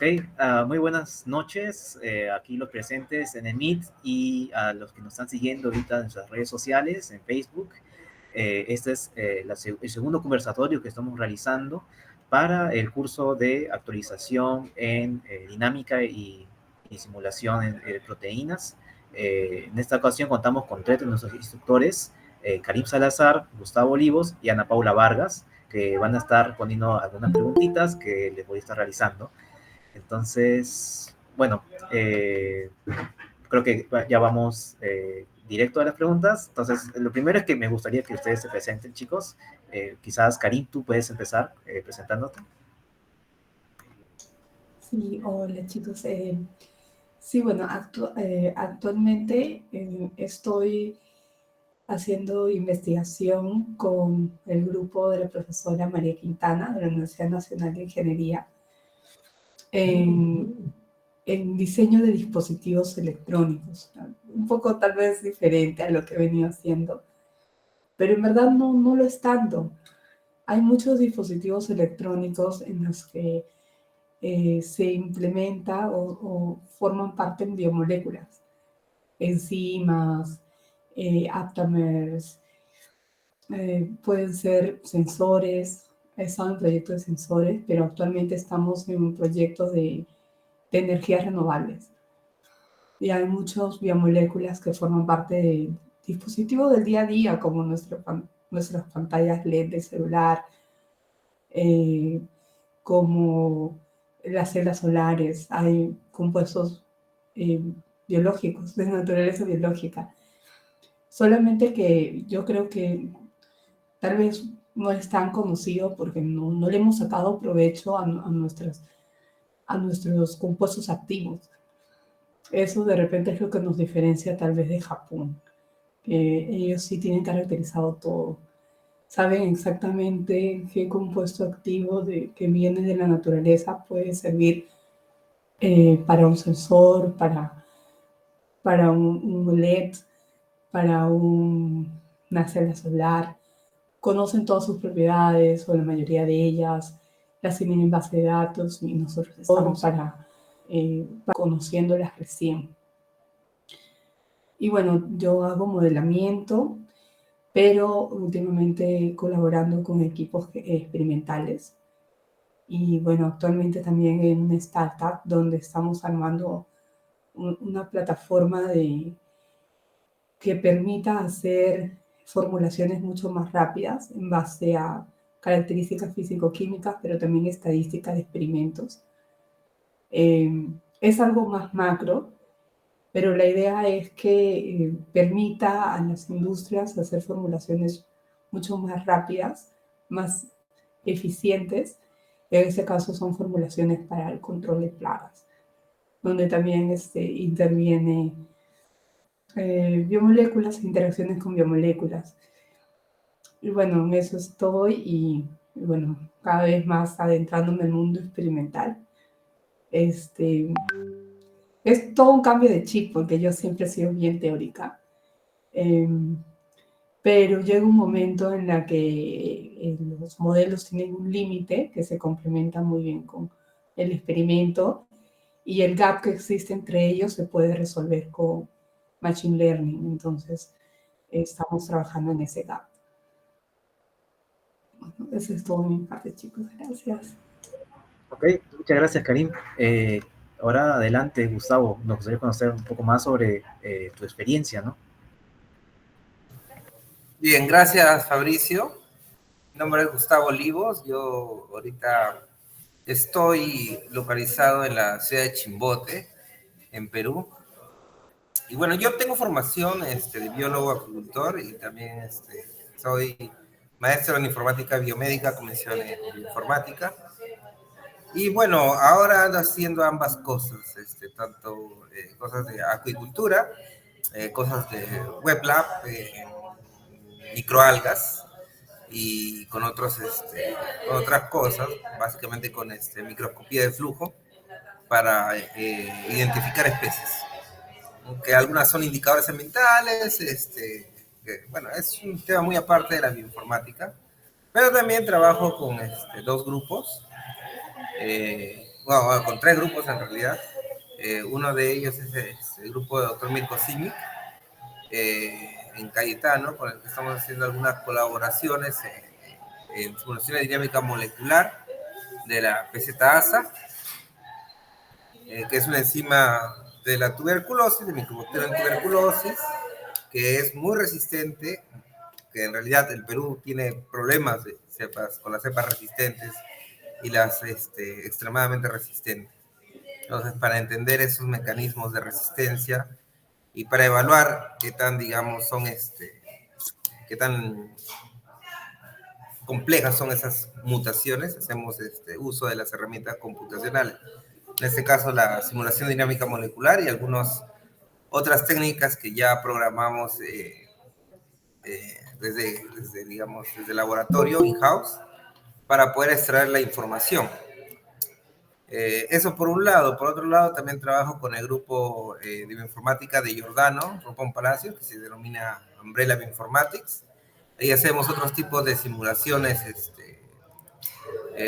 Ok, muy buenas noches, aquí los presentes en el Meet y a los que nos están siguiendo ahorita en nuestras redes sociales, en Facebook. Este es el segundo conversatorio que estamos realizando para el curso de actualización en dinámica y simulación en proteínas. En esta ocasión contamos con tres de nuestros instructores, Karim Salazar, Gustavo Olivos y Ana Paula Vargas, que van a estar poniendo algunas preguntitas que les voy a estar realizando. Entonces, bueno, creo que ya vamos directo a las preguntas. Entonces, lo primero es que me gustaría que ustedes se presenten, chicos. Quizás, Karim, tú puedes empezar presentándote. Sí, hola chicos. Sí, bueno, actualmente estoy haciendo investigación con el grupo de la profesora María Quintana de la Universidad Nacional de Ingeniería en diseño de dispositivos electrónicos. Un poco tal vez diferente a lo que he venido haciendo, pero en verdad no lo es tanto. Hay muchos dispositivos electrónicos en los que se implementa o forman parte en biomoléculas, enzimas, aptamers, pueden ser sensores. He estado en proyectos de sensores, pero actualmente estamos en un proyecto de energías renovables. Y hay muchas biomoléculas que forman parte de dispositivos del día a día, como nuestras pantallas LED de celular, eh, como las células solares. Hay compuestos eh, biológicos, de naturaleza biológica. Solamente que yo creo que tal vez no es tan conocido porque no le hemos sacado provecho a nuestros compuestos activos. Eso de repente es lo que nos diferencia tal vez de Japón, que ellos sí tienen caracterizado todo. Saben exactamente qué compuesto activo que viene de la naturaleza puede servir para un sensor, para un LED, para una célula solar. Conocen todas sus propiedades o la mayoría de ellas, las tienen en base de datos y nosotros estamos conociéndolas recién. Y bueno, yo hago modelamiento, pero últimamente colaborando con equipos experimentales. Y bueno, actualmente también en una startup donde estamos armando una plataforma que permita hacer formulaciones mucho más rápidas en base a características físico-químicas, pero también estadísticas de experimentos. Es algo más macro, pero la idea es que permita a las industrias hacer formulaciones mucho más rápidas, más eficientes. En este caso son formulaciones para el control de plagas, donde también interviene biomoléculas e interacciones con biomoléculas. Y bueno, en eso estoy y bueno, cada vez más adentrándome en el mundo experimental. Es todo un cambio de chip, porque yo siempre he sido bien teórica. Pero llega un momento en la que los modelos tienen un límite que se complementa muy bien con el experimento y el gap que existe entre ellos se puede resolver con Machine Learning. Entonces, estamos trabajando en ese gap. Bueno, eso es todo de mi parte, chicos. Gracias. Ok, muchas gracias, Karim. Ahora adelante, Gustavo, nos gustaría conocer un poco más sobre tu experiencia, ¿no? Bien, gracias, Fabricio. Mi nombre es Gustavo Olivos. Yo ahorita estoy localizado en la ciudad de Chimbote, en Perú. Y bueno, yo tengo formación de biólogo agricultor y también soy maestro en informática biomédica, con mención en informática. Y bueno, ahora ando haciendo ambas cosas, tanto cosas de acuicultura, cosas de web lab, microalgas y con con otras cosas, básicamente con microscopía de flujo para identificar especies, que algunas son indicadores ambientales, que, bueno, es un tema muy aparte de la bioinformática, pero también trabajo con dos grupos bueno, con 3 grupos en realidad. Uno de ellos es el grupo de Dr. Mirko Simic, en Cayetano, con el que estamos haciendo algunas colaboraciones en simulación de dinámica molecular de la PZ-ASA, que es una enzima de la tuberculosis, de Mycobacterium tuberculosis, que es muy resistente, que en realidad el Perú tiene problemas de cepas, con las cepas resistentes y las extremadamente resistentes. Entonces, para entender esos mecanismos de resistencia y para evaluar qué tan, digamos, qué tan complejas son esas mutaciones, hacemos uso de las herramientas computacionales. En este caso, la simulación dinámica molecular y algunas otras técnicas que ya programamos digamos, desde el laboratorio in-house para poder extraer la información. Eso por un lado. Por otro lado, también trabajo con el grupo de bioinformática de Giordano, Rupón Palacio, que se denomina Umbrella Bioinformatics. Ahí hacemos otros tipos de simulaciones,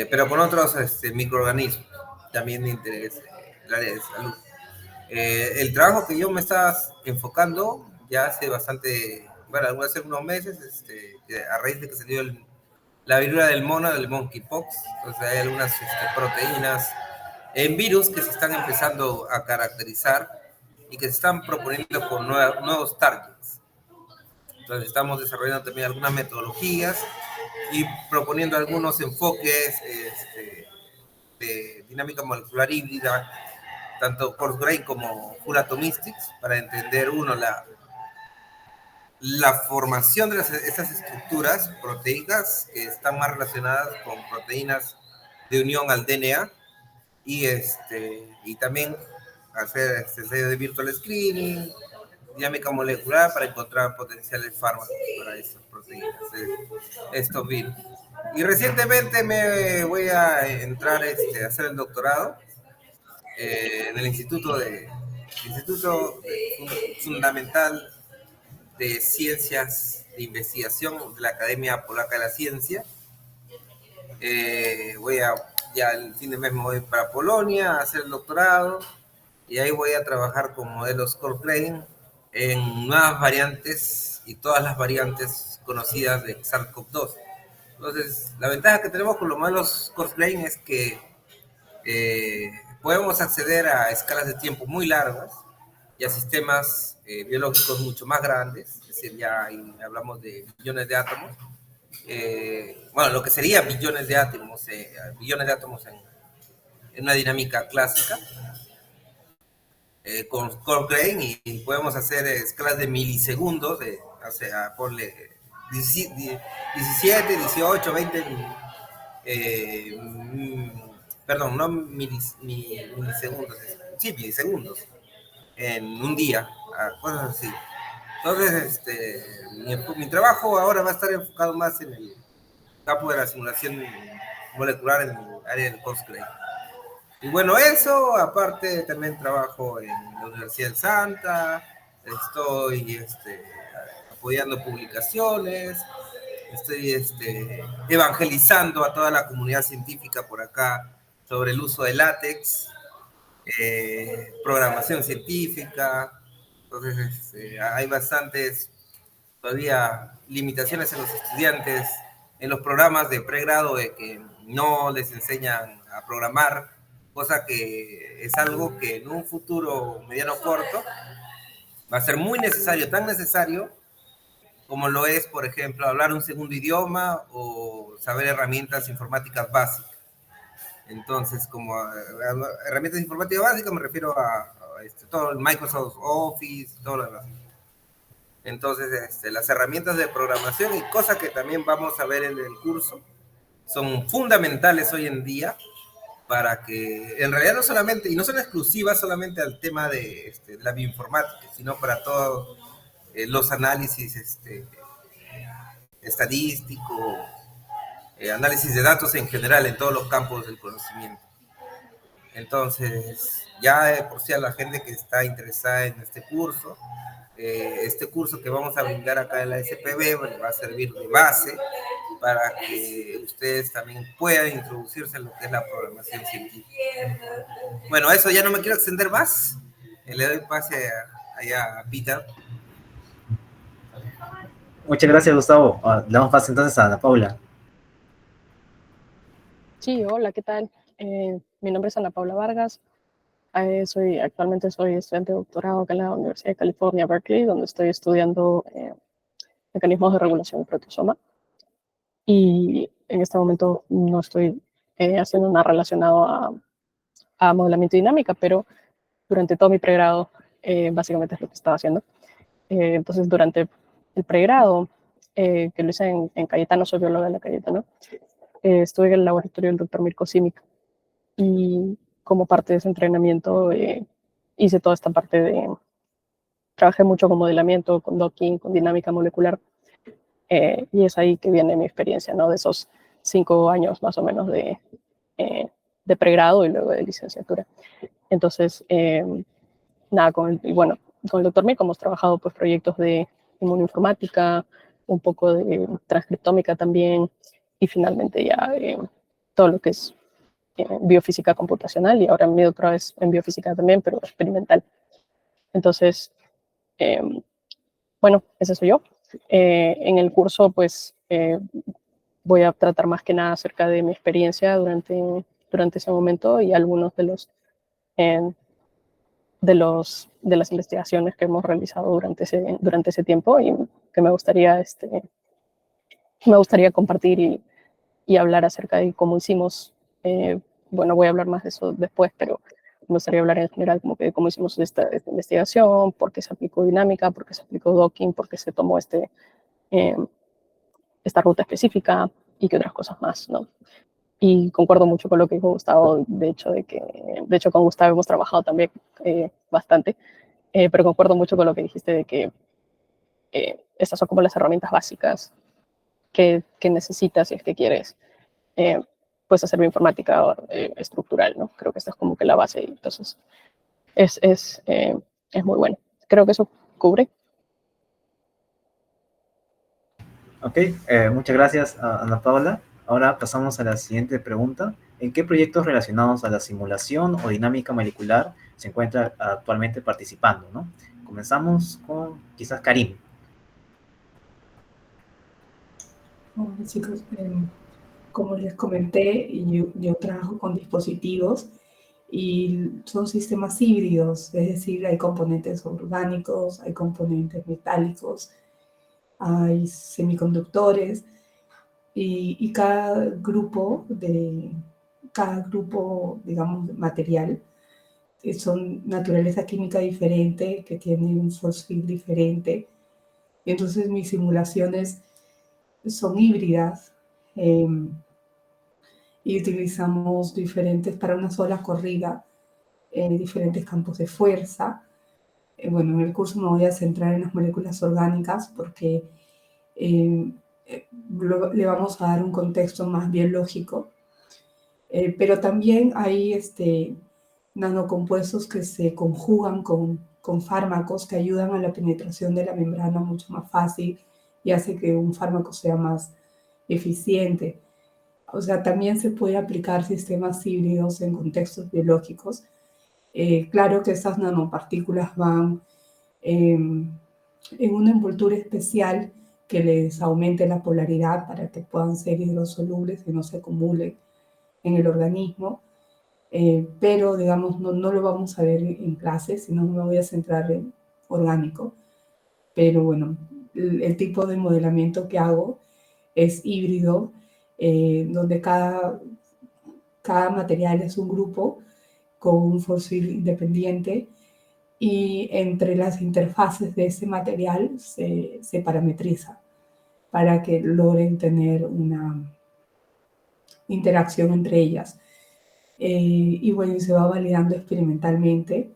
pero con otros microorganismos, también de interés el área de salud. El trabajo que yo me estaba enfocando ya hace bastante, bueno, hace unos meses, a raíz de que salió la viruela del mono, del monkeypox, entonces hay algunas proteínas en virus que se están empezando a caracterizar y que se están proponiendo con nuevos targets. Entonces estamos desarrollando también algunas metodologías y proponiendo algunos enfoques de dinámica molecular híbrida, tanto coarse grain como full atomistics, para entender la formación de estas estructuras proteicas que están más relacionadas con proteínas de unión al DNA y también hacer ensayo de virtual screening, dinámica molecular para encontrar potenciales fármacos para estas proteínas, estos virus. Y recientemente me voy a entrar a hacer el doctorado en el Instituto Fundamental de Ciencias de Investigación de la Academia Polaca de la Ciencia. Ya el fin de mes me voy para Polonia a hacer el doctorado y ahí voy a trabajar con modelos Coarse-Grain en nuevas variantes y todas las variantes conocidas de SARS-CoV-2. Entonces, la ventaja que tenemos con los modelos Coarse-Grain es que podemos acceder a escalas de tiempo muy largas y a sistemas biológicos mucho más grandes, es decir, ya hablamos de millones de átomos. Bueno, lo que sería billones de átomos en una dinámica clásica, con Coarse-Grain, y podemos hacer escalas de milisegundos, o sea, ponle 17, 18, 20, perdón, no milisegundos, sí, milisegundos, en un día, cosas así. Entonces, mi trabajo ahora va a estar enfocado más en el campo de la simulación molecular en el área del Coarse-Grain. Y bueno, eso, aparte también trabajo en la Universidad de Santa, estoy apoyando publicaciones, estoy evangelizando a toda la comunidad científica por acá sobre el uso de látex, programación científica. Entonces hay bastantes todavía limitaciones en los estudiantes, en los programas de pregrado, de que no les enseñan a programar, cosa que es algo que en un futuro mediano corto va a ser muy necesario, tan necesario como lo es, por ejemplo, hablar un segundo idioma o saber herramientas informáticas básicas. Entonces, como herramientas informáticas básicas me refiero a todo el Microsoft Office, todo lo demás. Entonces, las herramientas de programación y cosas que también vamos a ver en el curso son fundamentales hoy en día para que, en realidad, no solamente, y no son exclusivas solamente al tema de la bioinformática, sino para todos los análisis estadístico, análisis de datos en general en todos los campos del conocimiento. Entonces, ya por si a la gente que está interesada en este curso, este curso que vamos a brindar acá en la SPB va a servir de base para que ustedes también puedan introducirse en lo que es la programación científica. Bueno, eso ya no me quiero extender más. Le doy pase allá a Peter. Muchas gracias, Gustavo. Le damos paso entonces a Ana Paula. Sí, hola, ¿qué tal? Mi nombre es Ana Paula Vargas. Actualmente soy estudiante de doctorado acá en la Universidad de California, Berkeley, donde estoy estudiando mecanismos de regulación del proteosoma. Y en este momento no estoy haciendo nada relacionado a modelamiento y dinámica, pero durante todo mi pregrado básicamente es lo que estaba haciendo. Entonces, durante el pregrado, que lo hice en Cayetano, soy bióloga de la Cayetano, estuve en el laboratorio del doctor Mirko Simic, y como parte de ese entrenamiento hice toda esta parte trabajé mucho con modelamiento, con docking, con dinámica molecular, y es ahí que viene mi experiencia, ¿no? De esos 5 años más o menos de pregrado y luego de licenciatura. Entonces, nada, con el doctor Mirko hemos trabajado pues proyectos de inmunoinformática, un poco de transcriptómica también, y finalmente ya todo lo que es biofísica computacional, y ahora mi doctorado es en biofísica también, pero experimental. Entonces, bueno, ese soy yo. En el curso, pues, voy a tratar más que nada acerca de mi experiencia durante ese momento y algunos eh, de las investigaciones que hemos realizado durante ese tiempo, y que me gustaría compartir y hablar acerca de cómo hicimos. Bueno, voy a hablar más de eso después, pero me gustaría hablar en general como que de cómo hicimos esta investigación, por qué se aplicó dinámica, por qué se aplicó docking, por qué se tomó eh, esta ruta específica y qué otras cosas más, ¿no? Y concuerdo mucho con lo que dijo Gustavo, de hecho con Gustavo hemos trabajado también bastante, pero concuerdo mucho con lo que dijiste de que estas son como las herramientas básicas que necesitas si es que quieres pues hacer bioinformática estructural, ¿no? Creo que esta es como que la base, y entonces es muy bueno. Creo que eso cubre. Ok, muchas gracias, Ana Paula. Ahora pasamos a la siguiente pregunta. ¿En qué proyectos relacionados a la simulación o dinámica molecular se encuentra actualmente participando, ¿no? Comenzamos con quizás Karim. Hola chicos, como les comenté, yo trabajo con dispositivos y son sistemas híbridos, es decir, hay componentes orgánicos, hay componentes metálicos, hay semiconductores, y cada grupo, digamos, material, son naturaleza química diferente, que tienen un force field diferente. Y entonces mis simulaciones son híbridas, y utilizamos para una sola corrida, diferentes campos de fuerza. Bueno, en el curso me voy a centrar en las moléculas orgánicas porque le vamos a dar un contexto más biológico, pero también hay nanocompuestos que se conjugan con fármacos que ayudan a la penetración de la membrana mucho más fácil y hace que un fármaco sea más eficiente. O sea, también se puede aplicar sistemas híbridos en contextos biológicos. Claro que estas nanopartículas van en una envoltura especial que les aumente la polaridad para que puedan ser hidrosolubles y no se acumulen en el organismo. Pero, digamos, no lo vamos a ver en clase, sino me voy a centrar en orgánico. Pero bueno, el tipo de modelamiento que hago es híbrido, donde cada material es un grupo con un force field independiente, y entre las interfaces de ese material se parametriza para que logren tener una interacción entre ellas. Y bueno, se va validando experimentalmente.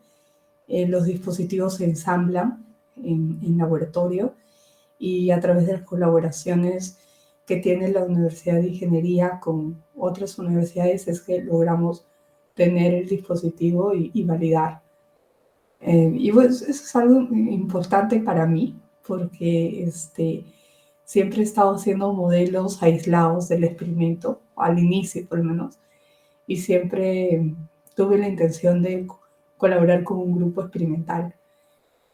Los dispositivos se ensamblan en laboratorio, y a través de las colaboraciones que tiene la Universidad de Ingeniería con otras universidades es que logramos tener el dispositivo y validar. Y pues eso es algo importante para mí, porque siempre he estado haciendo modelos aislados del experimento, al inicio por lo menos, y siempre tuve la intención de colaborar con un grupo experimental.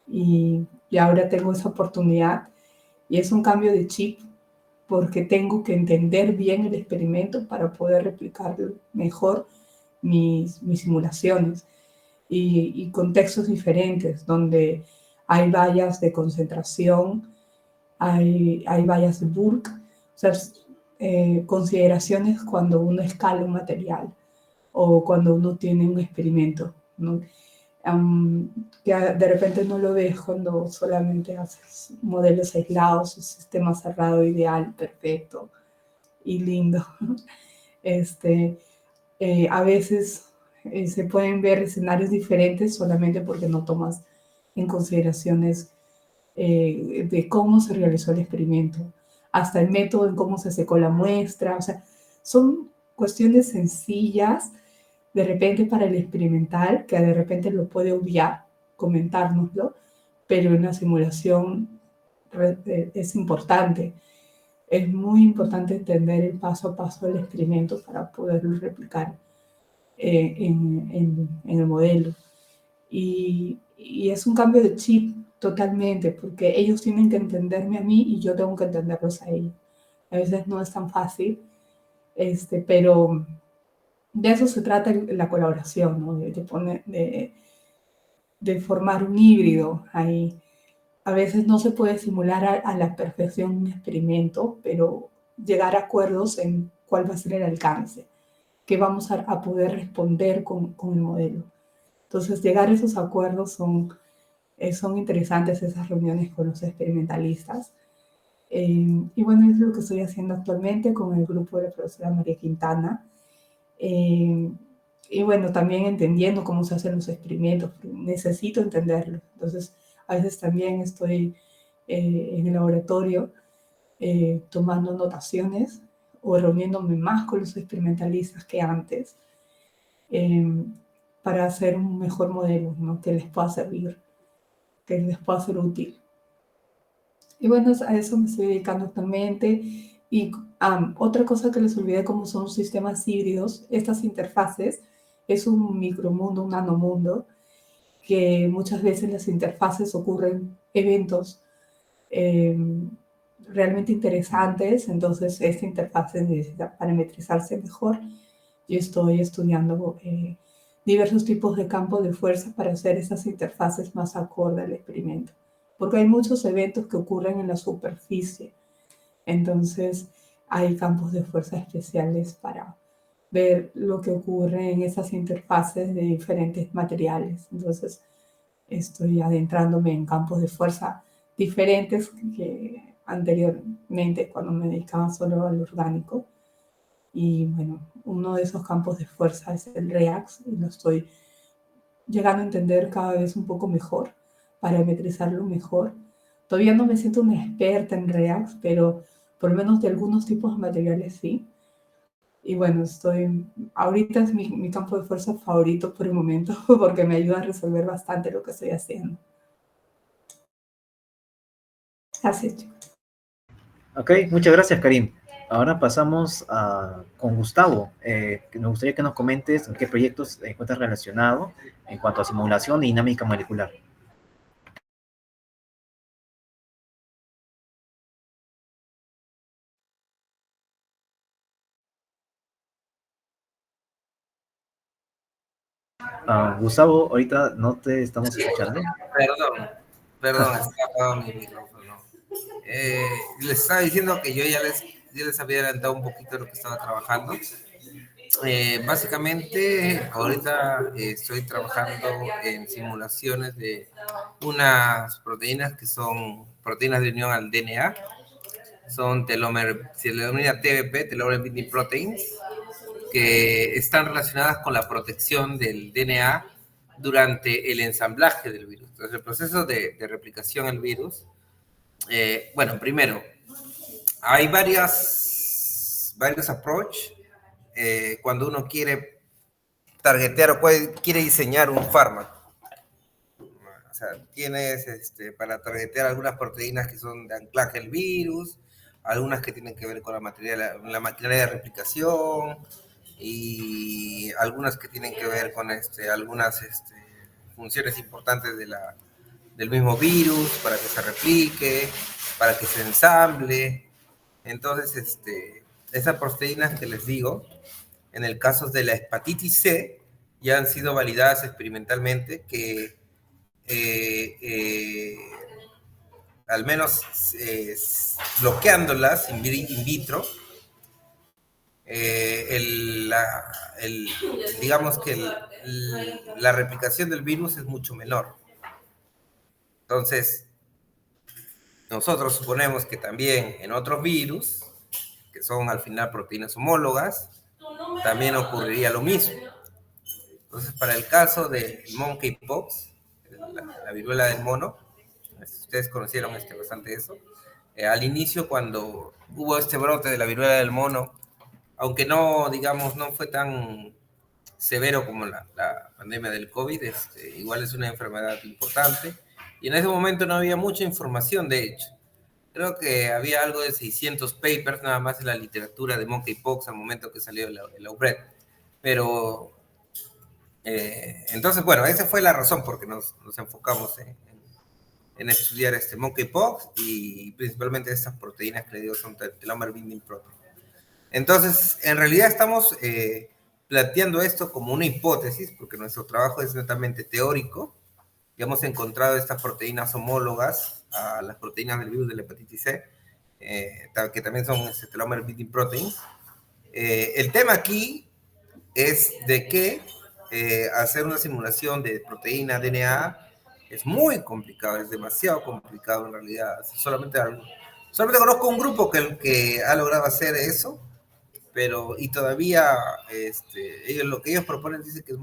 Y ahora tengo esa oportunidad y es un cambio de chip porque tengo que entender bien el experimento para poder replicar mejor mis simulaciones y contextos diferentes donde hay vallas de concentración, hay vallas de bulk, o sea, consideraciones cuando uno escala un material o cuando uno tiene un experimento, ¿no? Que de repente no lo ves cuando solamente haces modelos aislados, un sistema cerrado, ideal, perfecto y lindo. Este, a veces se pueden ver escenarios diferentes solamente porque no tomas en consideraciones de cómo se realizó el experimento, hasta el método en cómo se secó la muestra. O sea, son cuestiones sencillas de repente para el experimental, que de repente lo puede obviar, comentárnoslo, pero en la simulación es importante. Es muy importante entender el paso a paso del experimento para poderlo replicar en el modelo. Y es un cambio de chip totalmente, porque ellos tienen que entenderme a mí y yo tengo que entenderlos a ellos. A veces no es tan fácil, pero de eso se trata la colaboración, ¿no? De formar un híbrido ahí. A veces no se puede simular a la perfección un experimento, pero llegar a acuerdos en cuál va a ser el alcance, que vamos a poder responder con el modelo. Entonces, llegar a esos acuerdos son interesantes, esas reuniones con los experimentalistas. Y bueno, es lo que estoy haciendo actualmente con el grupo de la profesora María Quintana. Y bueno, también entendiendo cómo se hacen los experimentos, necesito entenderlo. Entonces, a veces también estoy en el laboratorio tomando notaciones o reuniéndome más con los experimentalistas que antes eh, para hacer un mejor modelo, ¿no? Que les pueda servir, que les pueda ser útil. Y bueno, a eso me estoy dedicando actualmente. Y otra cosa que les olvidé, como son sistemas híbridos, estas interfaces es un micromundo, un nanomundo, que muchas veces las interfaces ocurren eventos eh, realmente interesantes, entonces esta interfaz necesita parametrizarse mejor. Yo estoy estudiando diversos tipos de campos de fuerza para hacer esas interfaces más acorde al experimento, porque hay muchos eventos que ocurren en la superficie, entonces hay campos de fuerza especiales para ver lo que ocurre en esas interfaces de diferentes materiales. Entonces estoy adentrándome en campos de fuerza diferentes que anteriormente cuando me dedicaba solo al orgánico. Y bueno, uno de esos campos de fuerza es el REAX y lo estoy llegando a entender cada vez un poco mejor, parametrizarlo mejor. Todavía no me siento una experta en REAX, pero por lo menos de algunos tipos de materiales sí. Y bueno, ahorita es mi campo de fuerza favorito por el momento porque me ayuda a resolver bastante lo que estoy haciendo. Así es, chicos. Ok, muchas gracias, Karim. Ahora pasamos con Gustavo. Que me gustaría que nos comentes en qué proyectos te encuentras relacionado en cuanto a simulación y dinámica molecular. Gustavo, ahorita no te estamos escuchando. Perdón, está apagado mi micrófono. Les estaba diciendo que yo ya les había adelantado un poquito lo que estaba trabajando. Básicamente, ahorita estoy trabajando en simulaciones de unas proteínas que son proteínas de unión al DNA. Son se le denomina TBP, Telomere Binding Proteins, que están relacionadas con la protección del DNA durante el ensamblaje del virus. Entonces, el proceso de replicación del virus, bueno, primero, hay varios approach cuando uno quiere targetear o quiere diseñar un fármaco. O sea, tienes para targetear algunas proteínas que son de anclaje del virus, algunas que tienen que ver con la maquinaria de replicación, y algunas que tienen que ver con algunas funciones importantes del mismo virus, para que se replique, para que se ensamble. Entonces, esas proteínas que les digo, en el caso de la hepatitis C, ya han sido validadas experimentalmente que al menos bloqueándolas in vitro, digamos que la replicación del virus es mucho menor. Entonces, nosotros suponemos que también en otros virus, que son al final proteínas homólogas, también ocurriría lo mismo. Entonces, para el caso del monkeypox, la viruela del mono, ustedes conocieron bastante eso, al inicio cuando hubo este brote de la viruela del mono, aunque no, digamos, no fue tan severo como la pandemia del COVID, igual es una enfermedad importante, y en ese momento no había mucha información, de hecho. Creo que había algo de 600 papers nada más en la literatura de monkeypox al momento que salió el outbreak. Pero, entonces, bueno, esa fue la razón por que nos enfocamos en estudiar monkeypox y principalmente estas proteínas que le digo son telomere binding protein. Entonces, en realidad estamos planteando esto como una hipótesis, porque nuestro trabajo es netamente teórico. Ya hemos encontrado estas proteínas homólogas a las proteínas del virus de la hepatitis C, que también son telomere binding proteins. El tema aquí es de que hacer una simulación de proteína DNA es muy complicado, es demasiado complicado en realidad. Solamente conozco un grupo que ha logrado hacer eso, pero y todavía lo que ellos proponen dice que es,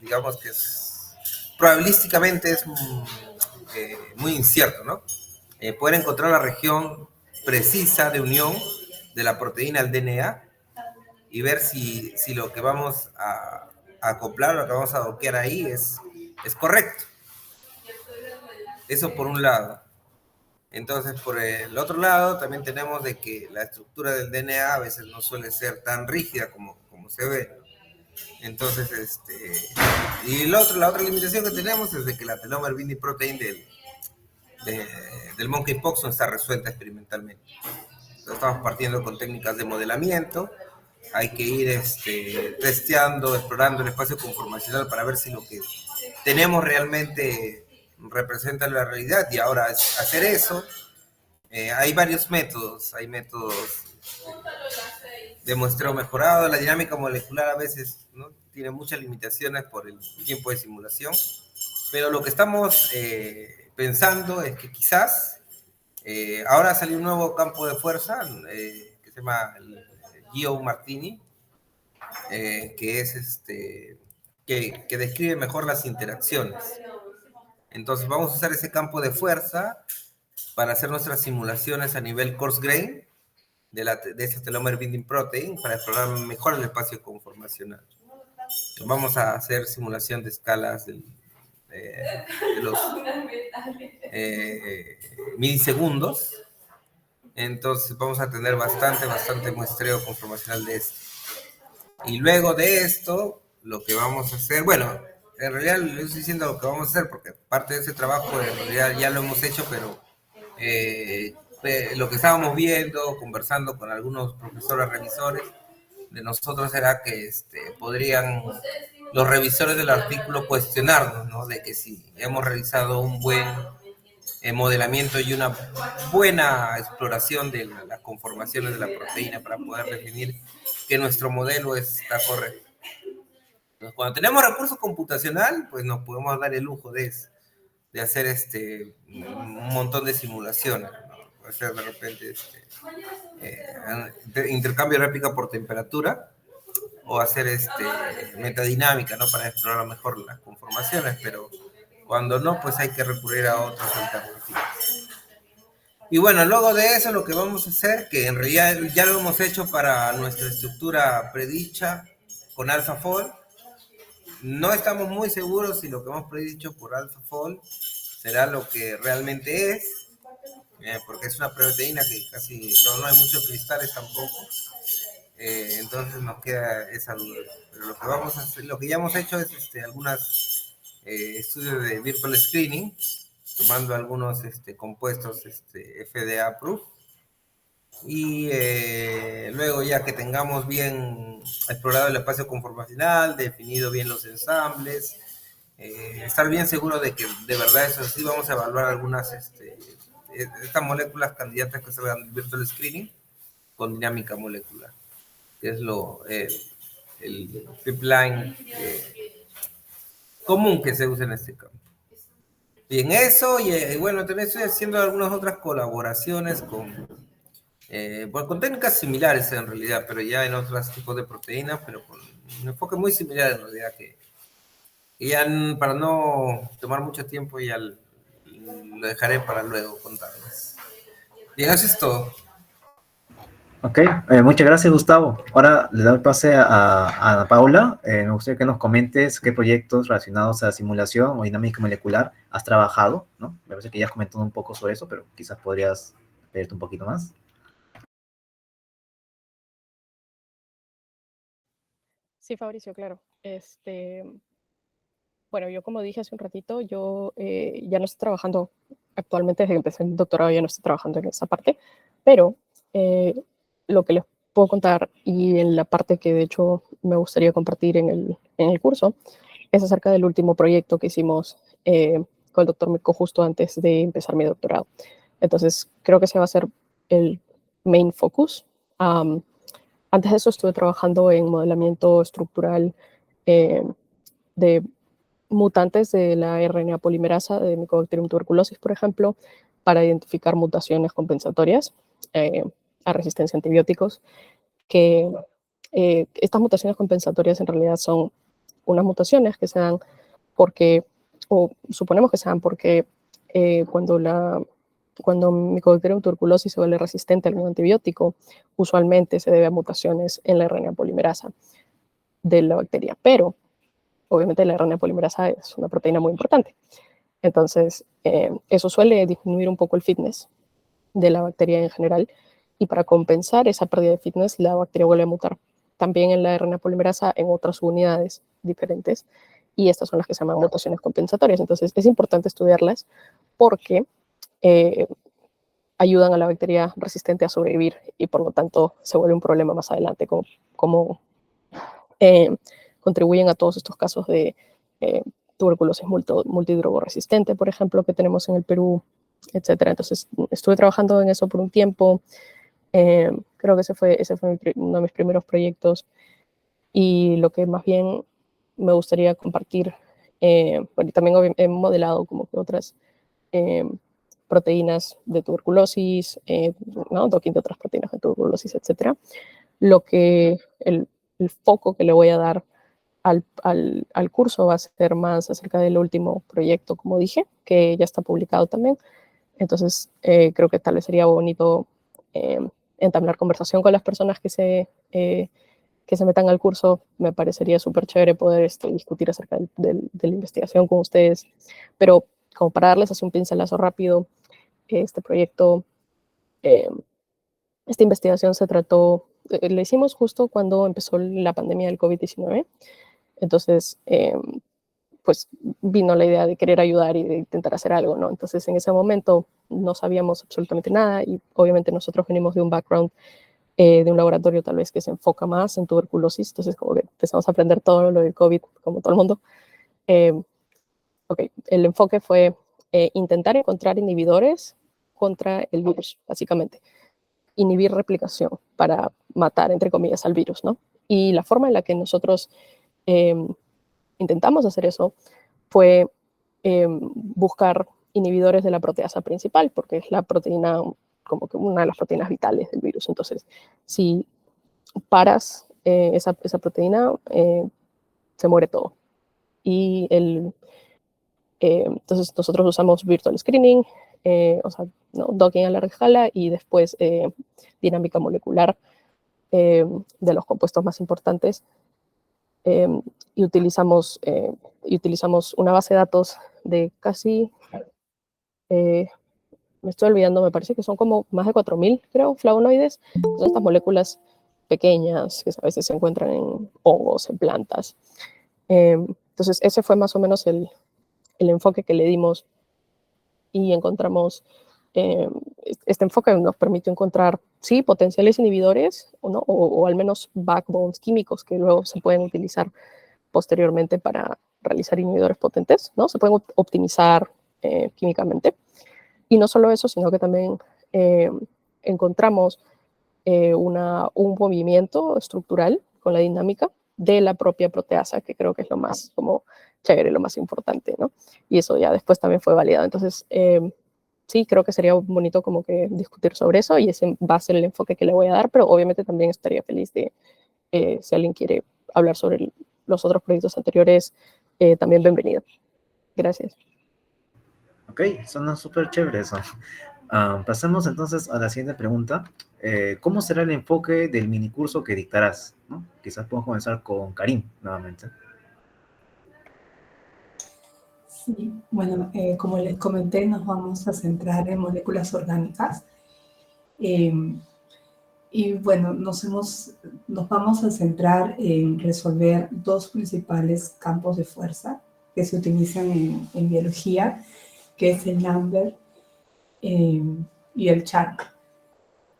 digamos que es probabilísticamente es muy incierto, ¿no? Poder encontrar la región precisa de unión de la proteína al DNA y ver si lo que vamos a acoplar, lo que vamos a doquear ahí es correcto. Eso por un lado. Entonces, por el otro lado, también tenemos de que la estructura del DNA a veces no suele ser tan rígida como se ve. Entonces, y la otra limitación que tenemos es de que la telomere binding protein del monkeypox no está resuelta experimentalmente. Entonces, estamos partiendo con técnicas de modelamiento. Hay que ir testeando, explorando el espacio conformacional para ver si lo que tenemos realmente representa la realidad, y ahora es hacer eso. Hay varios métodos, de muestreo mejorado. La dinámica molecular a veces, ¿no?, tiene muchas limitaciones por el tiempo de simulación, pero lo que estamos pensando es que quizás ahora salió un nuevo campo de fuerza que se llama el Gio Martini, que es que describe mejor las interacciones. Entonces vamos a usar ese campo de fuerza para hacer nuestras simulaciones a nivel coarse grain de ese telomere binding protein, para explorar mejor el espacio conformacional. Vamos a hacer simulación de escalas de los milisegundos. Entonces vamos a tener bastante muestreo conformacional de esto. Y luego de esto, lo que vamos a hacer, bueno, en realidad les estoy diciendo lo que vamos a hacer porque parte de ese trabajo en realidad ya lo hemos hecho, pero lo que estábamos viendo, conversando con algunos profesores revisores de nosotros, era que podrían los revisores del artículo cuestionarnos, ¿no?, de que si hemos realizado un buen modelamiento y una buena exploración de las conformaciones de la proteína para poder definir que nuestro modelo está correcto. Entonces, cuando tenemos recursos computacional, pues nos podemos dar el lujo de hacer un montón de simulaciones, ¿no? Hacer de repente intercambio de réplica por temperatura, o hacer metadinámica, ¿no?, para explorar mejor las conformaciones, pero cuando no, pues hay que recurrir a otras alternativas. Y bueno, luego de eso lo que vamos a hacer, que en realidad ya lo hemos hecho para nuestra estructura predicha con AlphaFold, no estamos muy seguros si lo que hemos predicho por AlphaFold será lo que realmente es, porque es una proteína que casi no hay muchos cristales tampoco. Entonces nos queda esa duda. Pero lo que vamos a hacer, lo que ya hemos hecho es algunos estudios de virtual screening, tomando algunos compuestos FDA approved. Y luego ya que tengamos bien explorado el espacio conformacional, definido bien los ensambles, estar bien seguro de que de verdad eso sí, vamos a evaluar algunas estas moléculas candidatas que se vean en virtual screening con dinámica molecular, que es el pipeline común que se usa en este campo. Y en eso, y bueno, también estoy haciendo algunas otras colaboraciones con técnicas similares en realidad, pero ya en otros tipos de proteínas, pero con un enfoque muy similar en realidad, que ya para no tomar mucho tiempo ya lo dejaré para luego contarles. Bien, eso es todo. Ok, muchas gracias, Gustavo. Ahora le doy pase a Ana Paula. Me gustaría que nos comentes qué proyectos relacionados a simulación o dinámica molecular has trabajado, ¿no? Me parece que ya has comentado un poco sobre eso, pero quizás podrías pedirte un poquito más. Sí, Fabricio, claro. Bueno, yo como dije hace un ratito, yo ya no estoy trabajando actualmente, desde que empecé el doctorado ya no estoy trabajando en esa parte, pero lo que les puedo contar y en la parte que de hecho me gustaría compartir en el curso es acerca del último proyecto que hicimos con el doctor Mirko justo antes de empezar mi doctorado. Entonces, creo que ese va a ser el main focus. Antes de eso estuve trabajando en modelamiento estructural de mutantes de la RNA polimerasa de Mycobacterium tuberculosis, por ejemplo, para identificar mutaciones compensatorias a resistencia a antibióticos, que estas mutaciones compensatorias en realidad son unas mutaciones que se dan porque, o suponemos que se dan porque cuando Mycobacterium tuberculosis se vuelve resistente a algún antibiótico, usualmente se debe a mutaciones en la RNA polimerasa de la bacteria, pero obviamente la RNA polimerasa es una proteína muy importante. Entonces, eso suele disminuir un poco el fitness de la bacteria en general, y para compensar esa pérdida de fitness, la bacteria vuelve a mutar también en la RNA polimerasa en otras unidades diferentes, y estas son las que se llaman mutaciones compensatorias. Entonces, es importante estudiarlas porque ayudan a la bacteria resistente a sobrevivir y por lo tanto se vuelve un problema más adelante, como contribuyen a todos estos casos de tuberculosis multidrogoresistente, por ejemplo, que tenemos en el Perú, etcétera. Entonces, estuve trabajando en eso por un tiempo. Creo que ese fue uno de mis primeros proyectos, y lo que más bien me gustaría compartir, bueno, también he modelado como que otras proteínas de tuberculosis, ¿no? Docking de otras proteínas de tuberculosis, etcétera. El foco que le voy a dar al curso va a ser más acerca del último proyecto, como dije, que ya está publicado también. Entonces, creo que tal vez sería bonito entablar conversación con las personas que se metan al curso. Me parecería súper chévere poder discutir acerca de la investigación con ustedes. Pero como para darles así un pincelazo rápido, este proyecto, esta investigación se trató, la hicimos justo cuando empezó la pandemia del COVID-19. Entonces, pues vino la idea de querer ayudar y de intentar hacer algo, ¿no? Entonces, en ese momento no sabíamos absolutamente nada, y obviamente nosotros venimos de un background de un laboratorio tal vez que se enfoca más en tuberculosis, entonces como que empezamos a aprender todo lo del COVID, como todo el mundo. Ok, el enfoque fue intentar encontrar inhibidores contra el virus, básicamente. Inhibir replicación para matar, entre comillas, al virus, ¿no? Y la forma en la que nosotros intentamos hacer eso fue buscar inhibidores de la proteasa principal, porque es la proteína, como que una de las proteínas vitales del virus. Entonces, si paras esa proteína, se muere todo. Y entonces nosotros usamos virtual screening, o sea, ¿no? Docking a la escala, y después dinámica molecular de los compuestos más importantes y utilizamos una base de datos de casi, me estoy olvidando, me parece que son como más de 4.000, creo, flavonoides. Son estas moléculas pequeñas que a veces se encuentran en hongos, en plantas. Entonces, ese fue más o menos el enfoque que le dimos y encontramos, este enfoque nos permitió encontrar, sí, potenciales inhibidores, ¿no? o al menos backbones químicos que luego se pueden utilizar posteriormente para realizar inhibidores potentes, ¿no? Se pueden optimizar químicamente. Y no solo eso, sino que también encontramos un movimiento estructural con la dinámica de la propia proteasa, que creo que es lo más como chévere, lo más importante, ¿no? Y eso ya después también fue validado. Entonces, sí, creo que sería bonito como que discutir sobre eso y ese va a ser el enfoque que le voy a dar, pero obviamente también estaría feliz de, si alguien quiere hablar sobre los otros proyectos anteriores, también bienvenido. Gracias. Ok, suena súper chévere eso. Pasemos entonces a la siguiente pregunta. ¿Cómo será el enfoque del minicurso que dictarás? ¿No? Quizás podemos comenzar con Karim nuevamente. Sí, bueno, como les comenté, nos vamos a centrar en moléculas orgánicas. Y bueno, nos vamos a centrar en resolver dos principales campos de fuerza que se utilizan en biología, que es el Lambert y el Chark.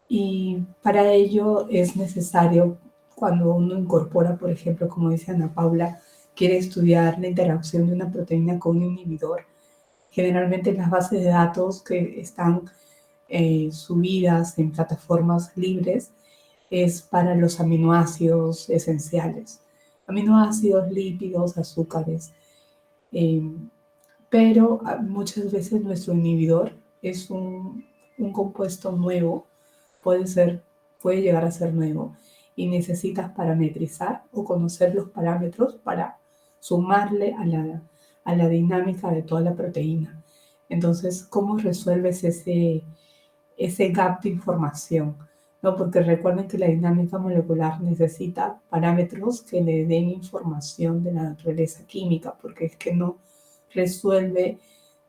Y para ello es necesario, cuando uno incorpora, por ejemplo, como dice Ana Paula, quiere estudiar la interacción de una proteína con un inhibidor, generalmente las bases de datos que están subidas en plataformas libres es para los aminoácidos esenciales, aminoácidos, lípidos, azúcares. Pero muchas veces nuestro inhibidor es un compuesto nuevo, puede llegar a ser nuevo, y necesitas parametrizar o conocer los parámetros para sumarle a la dinámica de toda la proteína. Entonces, ¿cómo resuelves ese gap de información? ¿No? Porque recuerden que la dinámica molecular necesita parámetros que le den información de la naturaleza química, porque es que no resuelve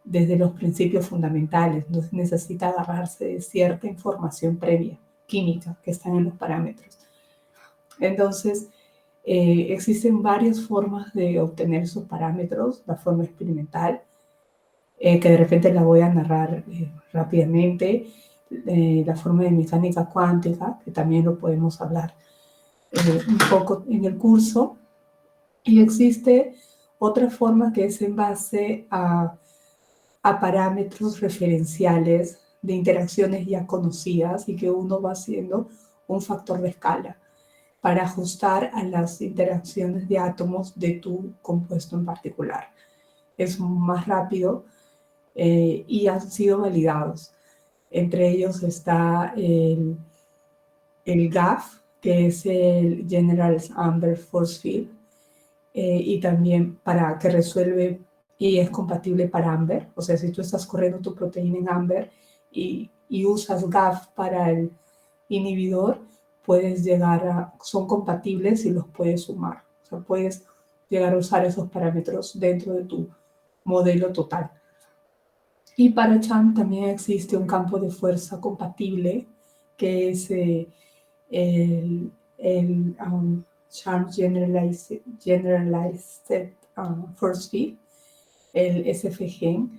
desde los principios fundamentales, entonces necesita agarrarse de cierta información previa, química, que están en los parámetros. Entonces, existen varias formas de obtener esos parámetros, la forma experimental, que de repente la voy a narrar rápidamente, la forma de mecánica cuántica, que también lo podemos hablar un poco en el curso, y existe otra forma que es en base a parámetros referenciales de interacciones ya conocidas y que uno va haciendo un factor de escala para ajustar a las interacciones de átomos de tu compuesto en particular. Es más rápido y han sido validados. Entre ellos está el GAF, que es el General Amber Force Field, y también para que resuelve y es compatible para Amber. O sea, si tú estás corriendo tu proteína en Amber y usas GAF para el inhibidor, puedes son compatibles y los puedes sumar. O sea, puedes llegar a usar esos parámetros dentro de tu modelo total. Y para CHARMM también existe un campo de fuerza compatible, que es el CHARMM Generalized Force Field, el SFG.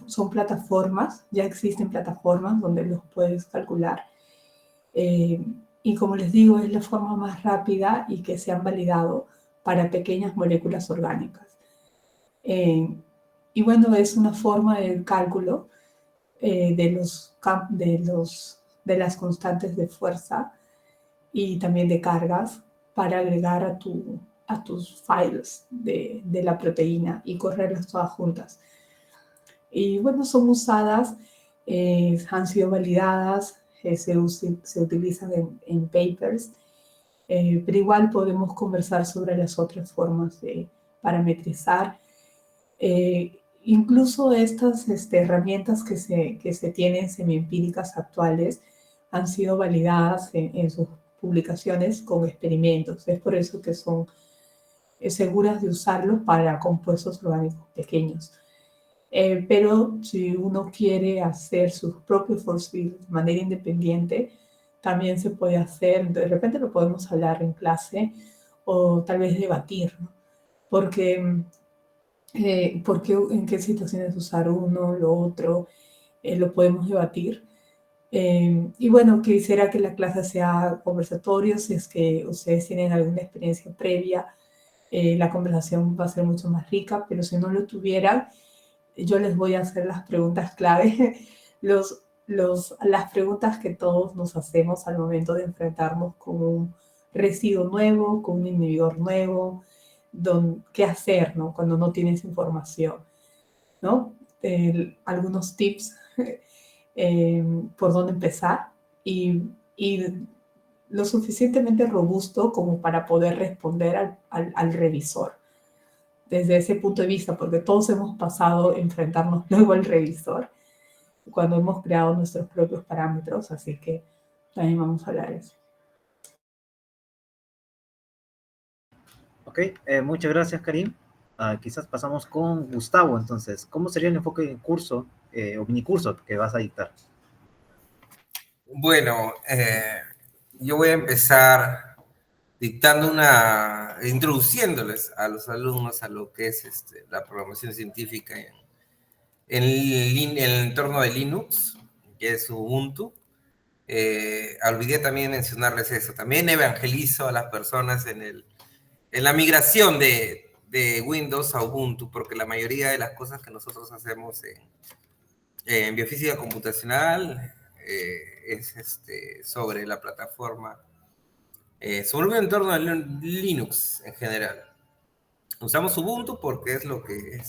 Son plataformas, ya existen plataformas donde los puedes calcular. Y como les digo, es la forma más rápida y que se han validado para pequeñas moléculas orgánicas. Y bueno, es una forma de cálculo de las constantes de fuerza y también de cargas para agregar a tus files de la proteína y correrlas todas juntas. Y bueno, son usadas, han sido validadas, se utilizan en papers, pero igual podemos conversar sobre las otras formas de parametrizar. Incluso estas herramientas que se tienen semiempíricas actuales han sido validadas en sus publicaciones con experimentos. Es por eso que son seguras de usarlo para compuestos orgánicos pequeños. Pero si uno quiere hacer sus propios force fields de manera independiente, también se puede hacer. De repente lo podemos hablar en clase o tal vez debatir, ¿no? Porque en qué situaciones usar uno, lo otro, lo podemos debatir. Y bueno, quisiera que la clase sea conversatorio. Si es que ustedes tienen alguna experiencia previa, la conversación va a ser mucho más rica, pero si no lo tuvieran, yo les voy a hacer las preguntas clave, las preguntas que todos nos hacemos al momento de enfrentarnos con un residuo nuevo, con un inhibidor nuevo, qué hacer, ¿no? Cuando no tienes información, ¿no? Algunos tips por dónde empezar y lo suficientemente robusto como para poder responder al revisor desde ese punto de vista, porque todos hemos pasado a enfrentarnos luego al revisor cuando hemos creado nuestros propios parámetros, así que también vamos a hablar de eso. Ok, muchas gracias, Karim. Quizás pasamos con Gustavo, entonces. ¿Cómo sería el enfoque del curso o minicurso que vas a dictar? Bueno, yo voy a empezar dictando introduciéndoles a los alumnos a lo que es la programación científica en el entorno de Linux, que es Ubuntu. Olvidé también mencionarles eso. También evangelizo a las personas en la migración de Windows a Ubuntu, porque la mayoría de las cosas que nosotros hacemos en biofísica computacional es sobre la plataforma, sobre un entorno de Linux en general. Usamos Ubuntu porque es lo que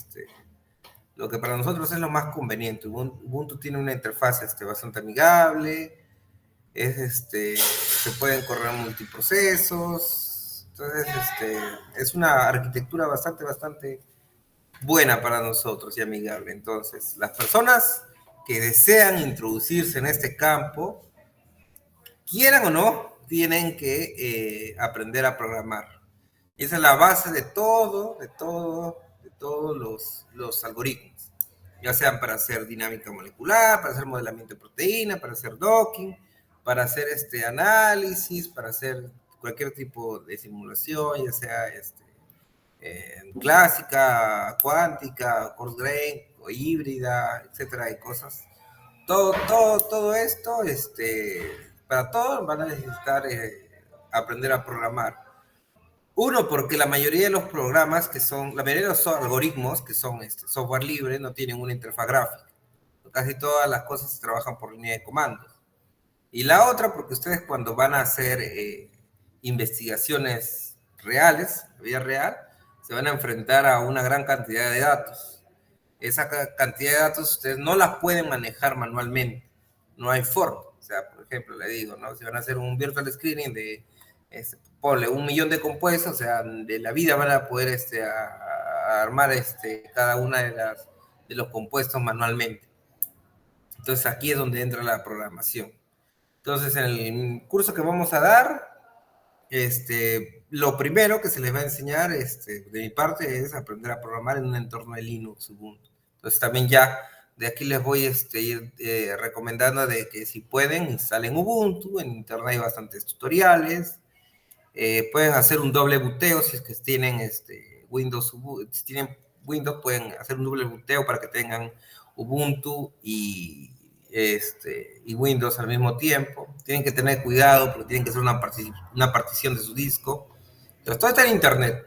para nosotros es lo más conveniente. Ubuntu tiene una interfaz bastante amigable, se pueden correr multiprocesos, entonces es una arquitectura bastante buena para nosotros y amigable. Entonces, las personas que desean introducirse en este campo, quieran o no, tienen que aprender a programar. Y esa es la base de todos los algoritmos, ya sean para hacer dinámica molecular, para hacer modelamiento de proteína, para hacer docking, para hacer análisis, para hacer cualquier tipo de simulación, ya sea clásica, cuántica, coarse grain o híbrida, etcétera, y cosas. Todo esto, para todo van a necesitar aprender a programar. Uno, porque la mayoría de los programas la mayoría de los algoritmos que son software libre no tienen una interfaz gráfica. Casi todas las cosas se trabajan por línea de comandos. Y la otra, porque ustedes cuando van a hacer investigaciones reales, la vida real, se van a enfrentar a una gran cantidad de datos. Esa cantidad de datos ustedes no las pueden manejar manualmente. No hay forma. O sea, por ejemplo, le digo, ¿no? Si van a hacer un virtual screening de, ponle 1 millón de compuestos, o sea, de la vida van a poder a armar cada una de los compuestos manualmente. Entonces aquí es donde entra la programación. Entonces en el curso que vamos a dar, lo primero que se les va a enseñar de mi parte es aprender a programar en un entorno de Linux, Ubuntu. Entonces también ya de aquí les voy a ir recomendando de que si pueden instalen Ubuntu, en internet hay bastantes tutoriales, pueden hacer un doble buteo si es que tienen Windows, si tienen Windows pueden hacer un doble buteo para que tengan Ubuntu y Windows al mismo tiempo. Tienen que tener cuidado porque tienen que hacer una partición de su disco. Entonces, todo está en internet.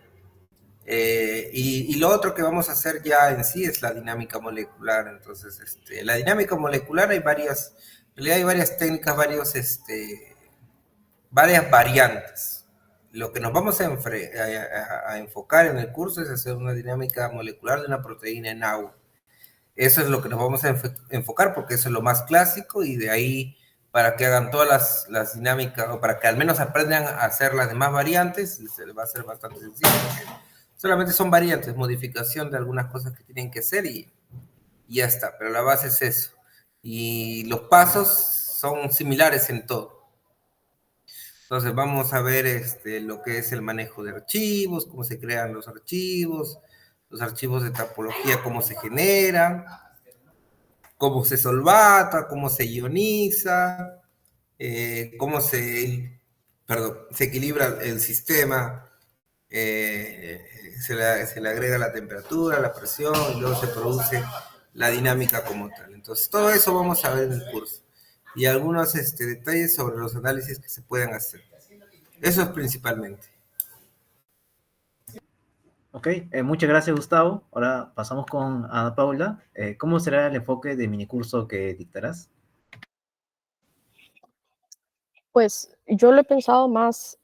Y lo otro que vamos a hacer ya en sí es la dinámica molecular. Entonces, la dinámica molecular en realidad hay varias técnicas, varias variantes. Lo que nos vamos a enfocar en el curso es hacer una dinámica molecular de una proteína en agua. Eso es lo que nos vamos a enfocar porque eso es lo más clásico y de ahí para que hagan todas las dinámicas o para que al menos aprendan a hacer las demás variantes, se les va a hacer bastante sencillo. Solamente son variantes, modificación de algunas cosas que tienen que hacer y ya está, pero la base es eso. Y los pasos son similares en todo. Entonces vamos a ver lo que es el manejo de archivos, cómo se crean los archivos de topología, cómo se generan, cómo se solvata, cómo se ioniza, cómo se equilibra el sistema, se le agrega la temperatura, la presión y luego se produce la dinámica como tal. Entonces todo eso vamos a ver en el curso y algunos detalles sobre los análisis que se pueden hacer. Eso es principalmente. Ok, muchas gracias, Gustavo. Ahora pasamos con Ana Paula. ¿Cómo será el enfoque de minicurso que dictarás? Pues yo lo he pensado más,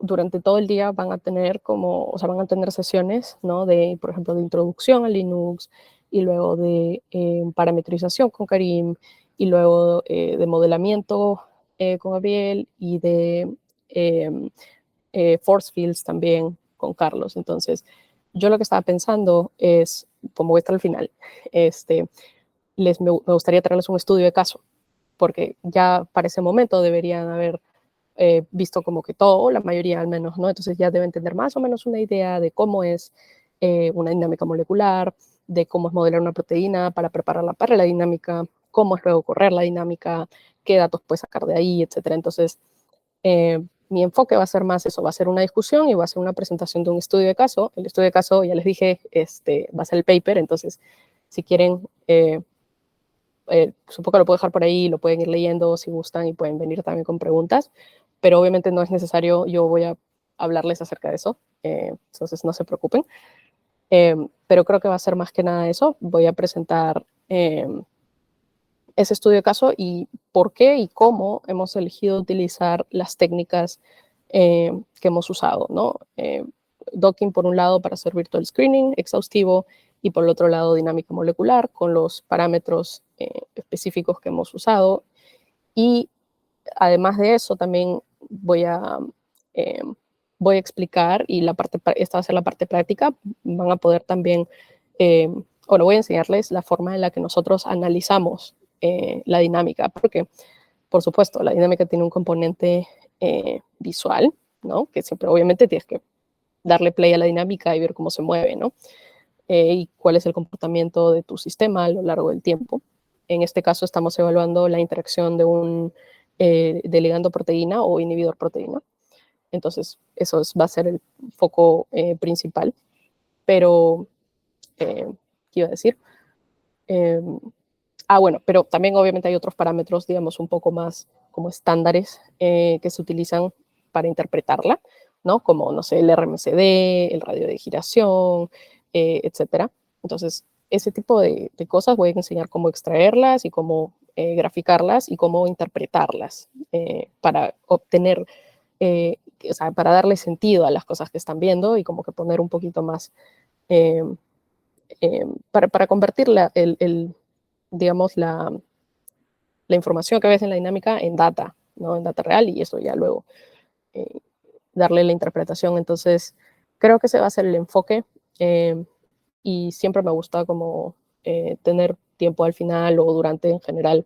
durante todo el día van a tener van a tener sesiones, ¿no? De, por ejemplo, de introducción a Linux y luego de parametrización con Karim y luego de modelamiento con Gabriel y de eh, force fields también con Carlos. Entonces, yo lo que estaba pensando es, como voy a estar al final, me gustaría traerles un estudio de caso, porque ya para ese momento deberían haber visto como que todo, la mayoría al menos, ¿no? Entonces ya deben tener más o menos una idea de cómo es una dinámica molecular, de cómo es modelar una proteína para prepararla para la dinámica, cómo es luego correr la dinámica, qué datos puedes sacar de ahí, etcétera. Entonces, mi enfoque va a ser más eso, va a ser una discusión y va a ser una presentación de un estudio de caso. El estudio de caso, ya les dije, va a ser el paper, entonces si quieren, supongo que lo puedo dejar por ahí, lo pueden ir leyendo si gustan y pueden venir también con preguntas, pero obviamente no es necesario, yo voy a hablarles acerca de eso, entonces no se preocupen. Pero creo que va a ser más que nada eso, voy a presentar ese estudio de caso y por qué y cómo hemos elegido utilizar las técnicas que hemos usado, ¿no? Docking por un lado para hacer virtual screening exhaustivo y por el otro lado dinámica molecular con los parámetros específicos que hemos usado. Y además de eso también voy a, eh, voy a explicar y esta va a ser la parte práctica, van a poder también, voy a enseñarles la forma en la que nosotros analizamos la dinámica, porque por supuesto la dinámica tiene un componente visual, ¿no? Que siempre obviamente tienes que darle play a la dinámica y ver cómo se mueve, ¿no? Y cuál es el comportamiento de tu sistema a lo largo del tiempo. En este caso estamos evaluando la interacción de un de ligando proteína o inhibidor proteína. Entonces, va a ser el foco principal. Pero, ¿qué iba a decir? Bueno, pero también obviamente hay otros parámetros, digamos, un poco más como estándares que se utilizan para interpretarla, ¿no? Como, no sé, el RMCD, el radio de giración, etcétera. Entonces, ese tipo de cosas voy a enseñar cómo extraerlas y cómo graficarlas y cómo interpretarlas para obtener, o sea, para darle sentido a las cosas que están viendo y como que poner un poquito más, eh, para convertir digamos, la información que ves en la dinámica en data, ¿no? En data real y eso ya luego eh, darle la interpretación. Entonces, creo que ese va a ser el enfoque y siempre me gusta como tener tiempo al final o durante en general.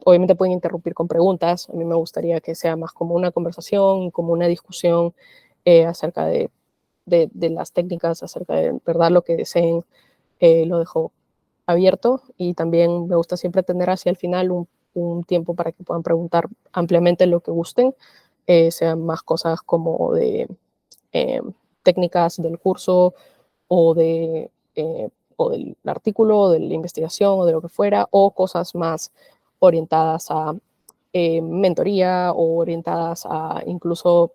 Obviamente pueden interrumpir con preguntas. A mí me gustaría que sea más como una conversación, como una discusión acerca de las técnicas, acerca de verdad lo que deseen. Lo dejo abierto y también me gusta siempre tener hacia el final un tiempo para que puedan preguntar ampliamente lo que gusten, sean más cosas como de eh, técnicas del curso o, o del artículo, o de la investigación o de lo que fuera, o cosas más orientadas a mentoría o orientadas a incluso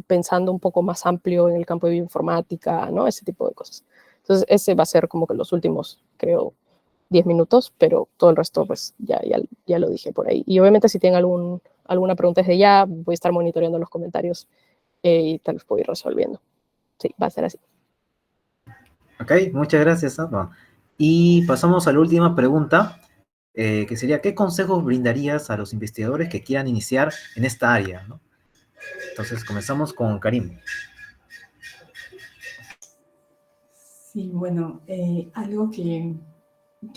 pensando un poco más amplio en el campo de bioinformática, ¿no? Ese tipo de cosas. Entonces, ese va a ser como que los últimos, creo, 10 minutos, pero todo el resto, pues ya lo dije por ahí. Y obviamente, si tienen alguna pregunta desde ya, voy a estar monitoreando los comentarios y tal vez puedo ir resolviendo. Sí, va a ser así. Ok, muchas gracias, Ama. Y pasamos a la última pregunta, que sería, ¿qué consejos brindarías a los investigadores que quieran iniciar en esta área, ¿no? Entonces, comenzamos con Karim. Sí, bueno, algo que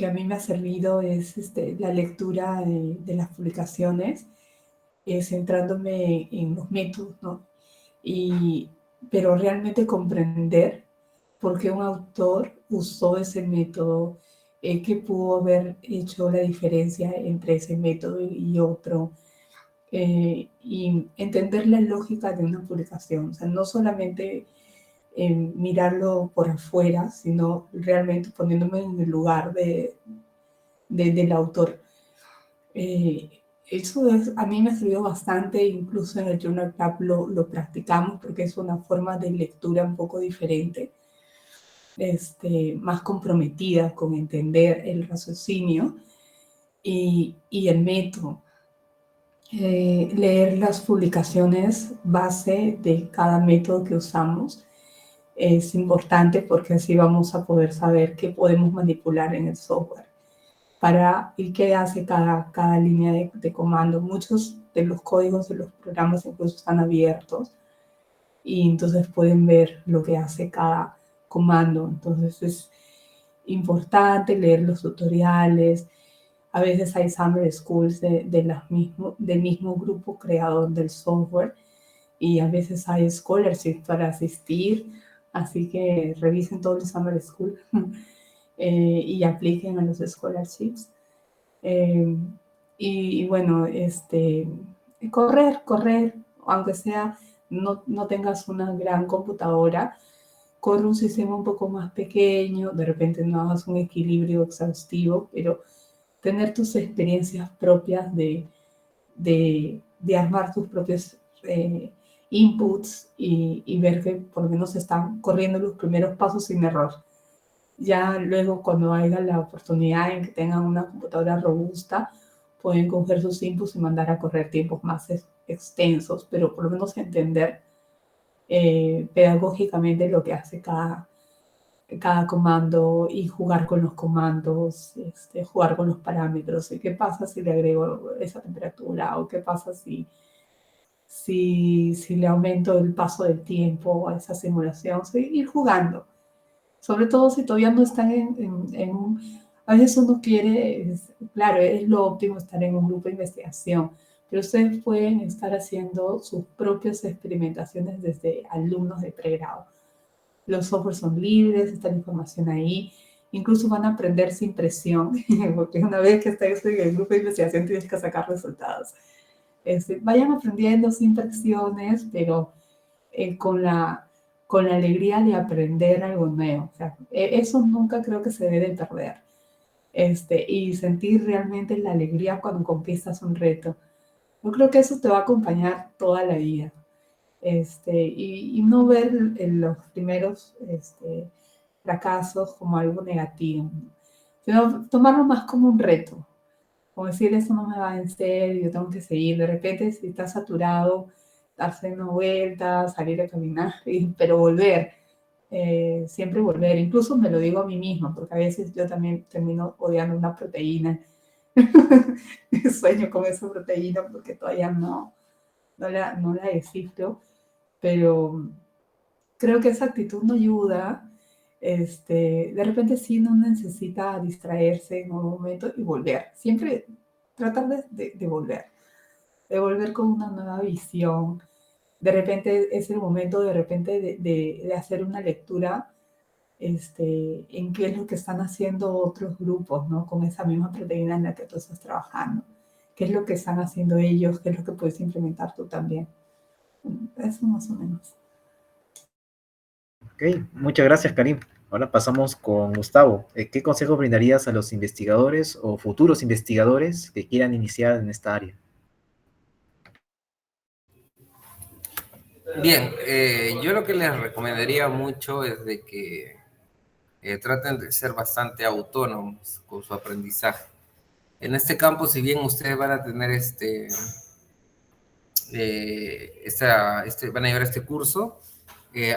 a mí me ha servido es la lectura de las publicaciones centrándome en los métodos, ¿no? Pero realmente comprender por qué un autor usó ese método, qué pudo haber hecho la diferencia entre ese método y otro, y entender la lógica de una publicación. O sea, no solamente mirarlo por afuera, sino realmente poniéndome en el lugar del autor. Eso a mí me sirvió bastante, incluso en el Journal Club lo practicamos porque es una forma de lectura un poco diferente, más comprometida con entender el raciocinio y el método. Leer las publicaciones base de cada método que usamos es importante porque así vamos a poder saber qué podemos manipular en el software y qué hace cada línea de comando. Muchos de los códigos de los programas incluso están abiertos y entonces pueden ver lo que hace cada comando. Entonces es importante leer los tutoriales. A veces hay summer schools del mismo grupo creador del software y a veces hay scholarships para asistir, así que revisen todo el summer school y apliquen a los scholarships. Y bueno, correr, aunque sea no tengas una gran computadora, corre un sistema un poco más pequeño, de repente no hagas un equilibrio exhaustivo, pero tener tus experiencias propias de armar tus propios inputs y ver que por lo menos están corriendo los primeros pasos sin error. Ya luego cuando haya la oportunidad en que tengan una computadora robusta, pueden coger sus inputs y mandar a correr tiempos más extensos, pero por lo menos entender pedagógicamente lo que hace cada comando y jugar con los comandos, jugar con los parámetros. ¿Y qué pasa si le agrego esa temperatura? ¿O qué pasa si le aumento el paso del tiempo a esa simulación? Ir jugando. Sobre todo si todavía no están en un... A veces uno quiere, claro, es lo óptimo estar en un grupo de investigación, pero ustedes pueden estar haciendo sus propias experimentaciones desde alumnos de pregrado. Los softwares son libres, está la información ahí, incluso van a aprender sin presión, porque una vez que estás en el grupo de investigación tienes que sacar resultados. Vayan aprendiendo sin presiones, pero con la alegría de aprender algo nuevo. O sea, eso nunca creo que se debe perder. Y sentir realmente la alegría cuando conquistas un reto. Yo creo que eso te va a acompañar toda la vida. Y no ver los primeros fracasos como algo negativo, sino tomarlo más como un reto. Como decir, eso no me va a vencer, yo tengo que seguir. De repente, si estás saturado, darse una vuelta, salir a caminar, pero volver, siempre volver. Incluso me lo digo a mí misma, porque a veces yo también termino odiando una proteína. Sueño con esa proteína porque todavía no la descifro, pero creo que esa actitud no ayuda. De repente sí uno necesita distraerse en un momento y volver. Siempre tratar de volver con una nueva visión. De repente es el momento de hacer una lectura en qué es lo que están haciendo otros grupos, ¿no? Con esa misma proteína en la que tú estás trabajando. ¿Qué es lo que están haciendo ellos? ¿Qué es lo que puedes implementar tú también? Eso más o menos. Ok, muchas gracias, Karim. Ahora pasamos con Gustavo. ¿Qué consejo brindarías a los investigadores o futuros investigadores que quieran iniciar en esta área? Bien, yo lo que les recomendaría mucho es de que traten de ser bastante autónomos con su aprendizaje. En este campo, si bien ustedes van a tener van a llevar este curso,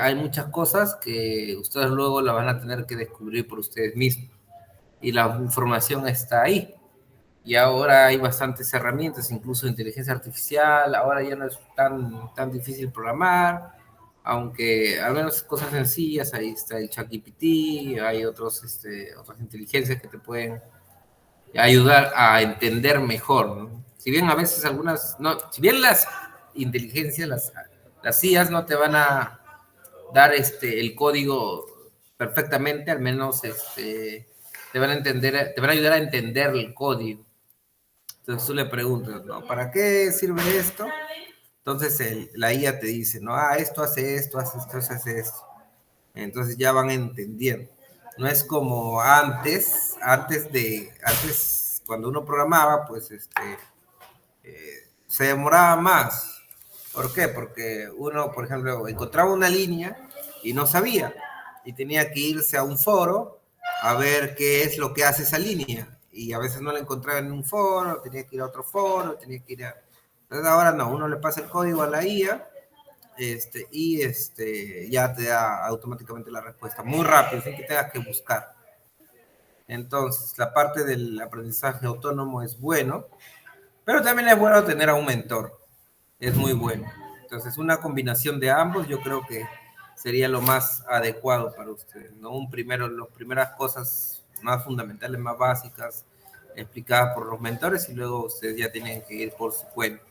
hay muchas cosas que ustedes luego la van a tener que descubrir por ustedes mismos. Y la información está ahí. Y ahora hay bastantes herramientas, incluso inteligencia artificial. Ahora ya no es tan difícil programar, aunque al menos cosas sencillas. Ahí está el ChatGPT, hay otras inteligencias que te pueden ayudar a entender mejor, ¿no? Si bien a veces algunas, no, si bien las inteligencias, las IAs no te van a dar el código perfectamente, al menos te van a entender, te van a ayudar a entender el código. Entonces tú le preguntas, ¿no? ¿Para qué sirve esto? Entonces la IA te dice, ¿no? Esto hace esto, hace esto. Entonces ya van entendiendo. No es como antes cuando uno programaba, pues se demoraba más. ¿Por qué? Porque uno, por ejemplo, encontraba una línea y no sabía, y tenía que irse a un foro a ver qué es lo que hace esa línea, y a veces no la encontraba en un foro, tenía que ir a otro foro, tenía que ir a... Entonces ahora no, uno le pasa el código a la IA, ya te da automáticamente la respuesta, muy rápido, sin que tengas que buscar. Entonces, la parte del aprendizaje autónomo es bueno, pero también es bueno tener a un mentor, es muy bueno. Entonces, una combinación de ambos yo creo que sería lo más adecuado para ustedes, ¿no? Las primeras cosas más fundamentales, más básicas, explicadas por los mentores, y luego ustedes ya tienen que ir por su cuenta.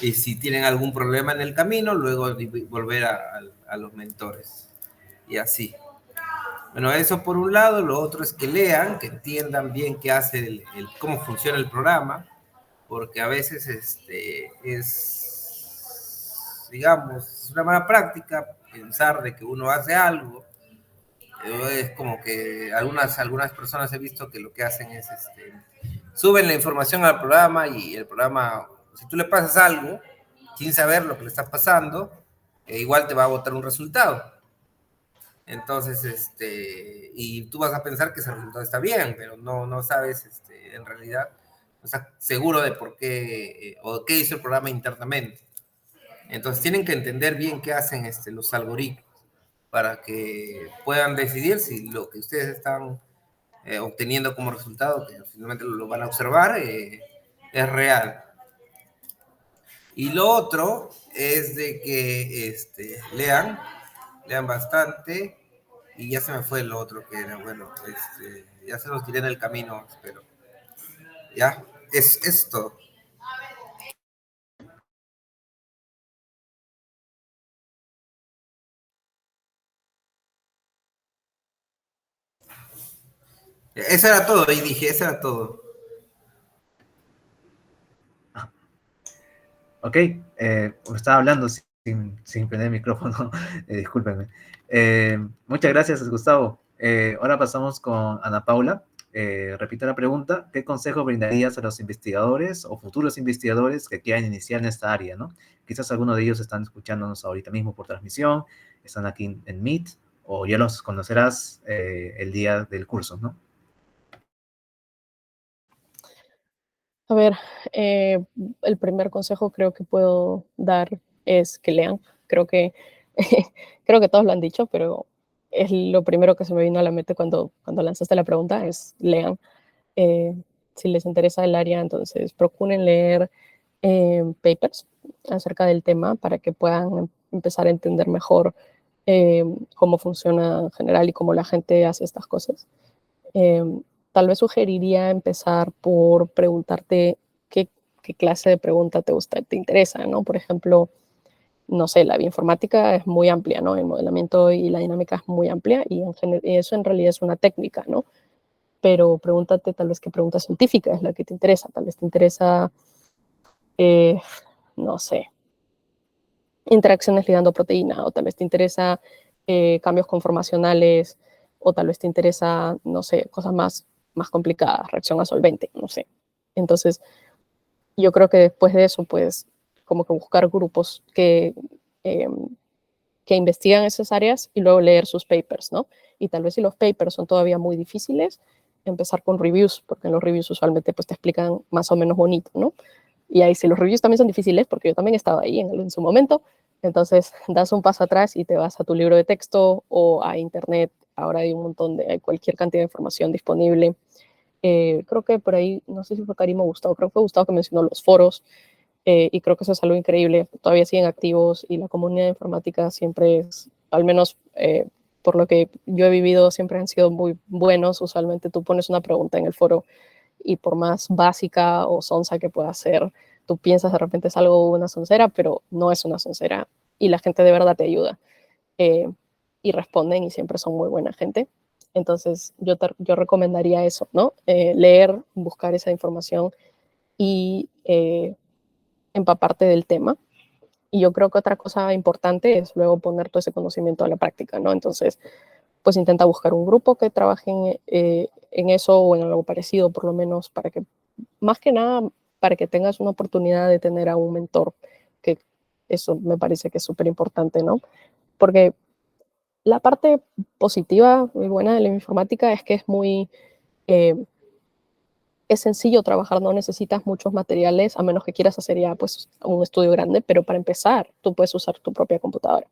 Y si tienen algún problema en el camino, luego volver a los mentores. Y así. Bueno, eso por un lado. Lo otro es que lean, que entiendan bien qué hace cómo funciona el programa, porque a veces digamos, es una mala práctica pensar de que uno hace algo. Es como que algunas personas he visto que lo que hacen es suben la información al programa, y el programa, si tú le pasas algo sin saber lo que le está pasando, igual te va a botar un resultado. Entonces, y tú vas a pensar que ese resultado está bien, pero no sabes, en realidad, no estás seguro de por qué, o qué hizo el programa internamente. Entonces, tienen que entender bien qué hacen los algoritmos para que puedan decidir si lo que ustedes están obteniendo como resultado, que finalmente lo van a observar, es real. Y lo otro es de que lean bastante. Y ya se me fue lo otro que era, bueno, ya se los diré en el camino, pero ya, es todo. Eso era todo, y dije, eso era todo. Ok, estaba hablando sin prender el micrófono, discúlpenme. Muchas gracias, Gustavo. Ahora pasamos con Ana Paula. Repito la pregunta: ¿qué consejo brindarías a los investigadores o futuros investigadores que quieran iniciar en esta área, ¿no? Quizás algunos de ellos están escuchándonos ahorita mismo por transmisión, están aquí en Meet, o ya los conocerás el día del curso, ¿no? A ver, el primer consejo creo que puedo dar es que lean. Creo que, creo que todos lo han dicho, pero es lo primero que se me vino a la mente cuando lanzaste la pregunta, es lean. Eh, si les interesa el área, entonces procuren leer papers acerca del tema para que puedan empezar a entender mejor cómo funciona en general y cómo la gente hace estas cosas. Eh, Tal vez sugeriría empezar por preguntarte qué clase de pregunta te interesa, ¿no? Por ejemplo, no sé, la bioinformática es muy amplia, ¿no? El modelamiento y la dinámica es muy amplia, y eso en realidad es una técnica, ¿no? Pero pregúntate tal vez qué pregunta científica es la que te interesa. Tal vez te interesa, eh, no sé, interacciones ligando proteína, o tal vez te interesa cambios conformacionales, o tal vez te interesa, no sé, cosas más complicadas, reacción a solvente, no sé. Entonces, yo creo que después de eso, pues, como que buscar grupos eh, que investigan esas áreas y luego leer sus papers, ¿no? Y tal vez si los papers son todavía muy difíciles, empezar con reviews, porque en los reviews usualmente pues te explican más o menos bonito, ¿no? Y ahí si los reviews también son difíciles, porque yo también estaba ahí en su momento, entonces das un paso atrás y te vas a tu libro de texto o a internet. Ahora hay un montón hay cualquier cantidad de información disponible. Creo que por ahí, no sé si fue Karim o Gustavo, creo que fue Gustavo que mencionó los foros, y creo que eso es algo increíble. Todavía siguen activos, y la comunidad de informática siempre es, al menos por lo que yo he vivido, siempre han sido muy buenos. Usualmente tú pones una pregunta en el foro y por más básica o sonsa que pueda ser, tú piensas de repente es algo, una soncera, pero no es una soncera y la gente de verdad te ayuda y responden y siempre son muy buena gente. Entonces yo recomendaría eso, ¿no? Leer, buscar esa información y empaparte del tema. Y yo creo que otra cosa importante es luego poner todo ese conocimiento a la práctica, ¿no? Entonces, pues intenta buscar un grupo que trabaje en eso o en algo parecido, por lo menos, para que, más que nada, para que tengas una oportunidad de tener a un mentor, que eso me parece que es súper importante, ¿no? Porque la parte positiva y buena de la informática es que eh, es sencillo trabajar, no necesitas muchos materiales, a menos que quieras hacer ya pues un estudio grande, pero para empezar, tú puedes usar tu propia computadora.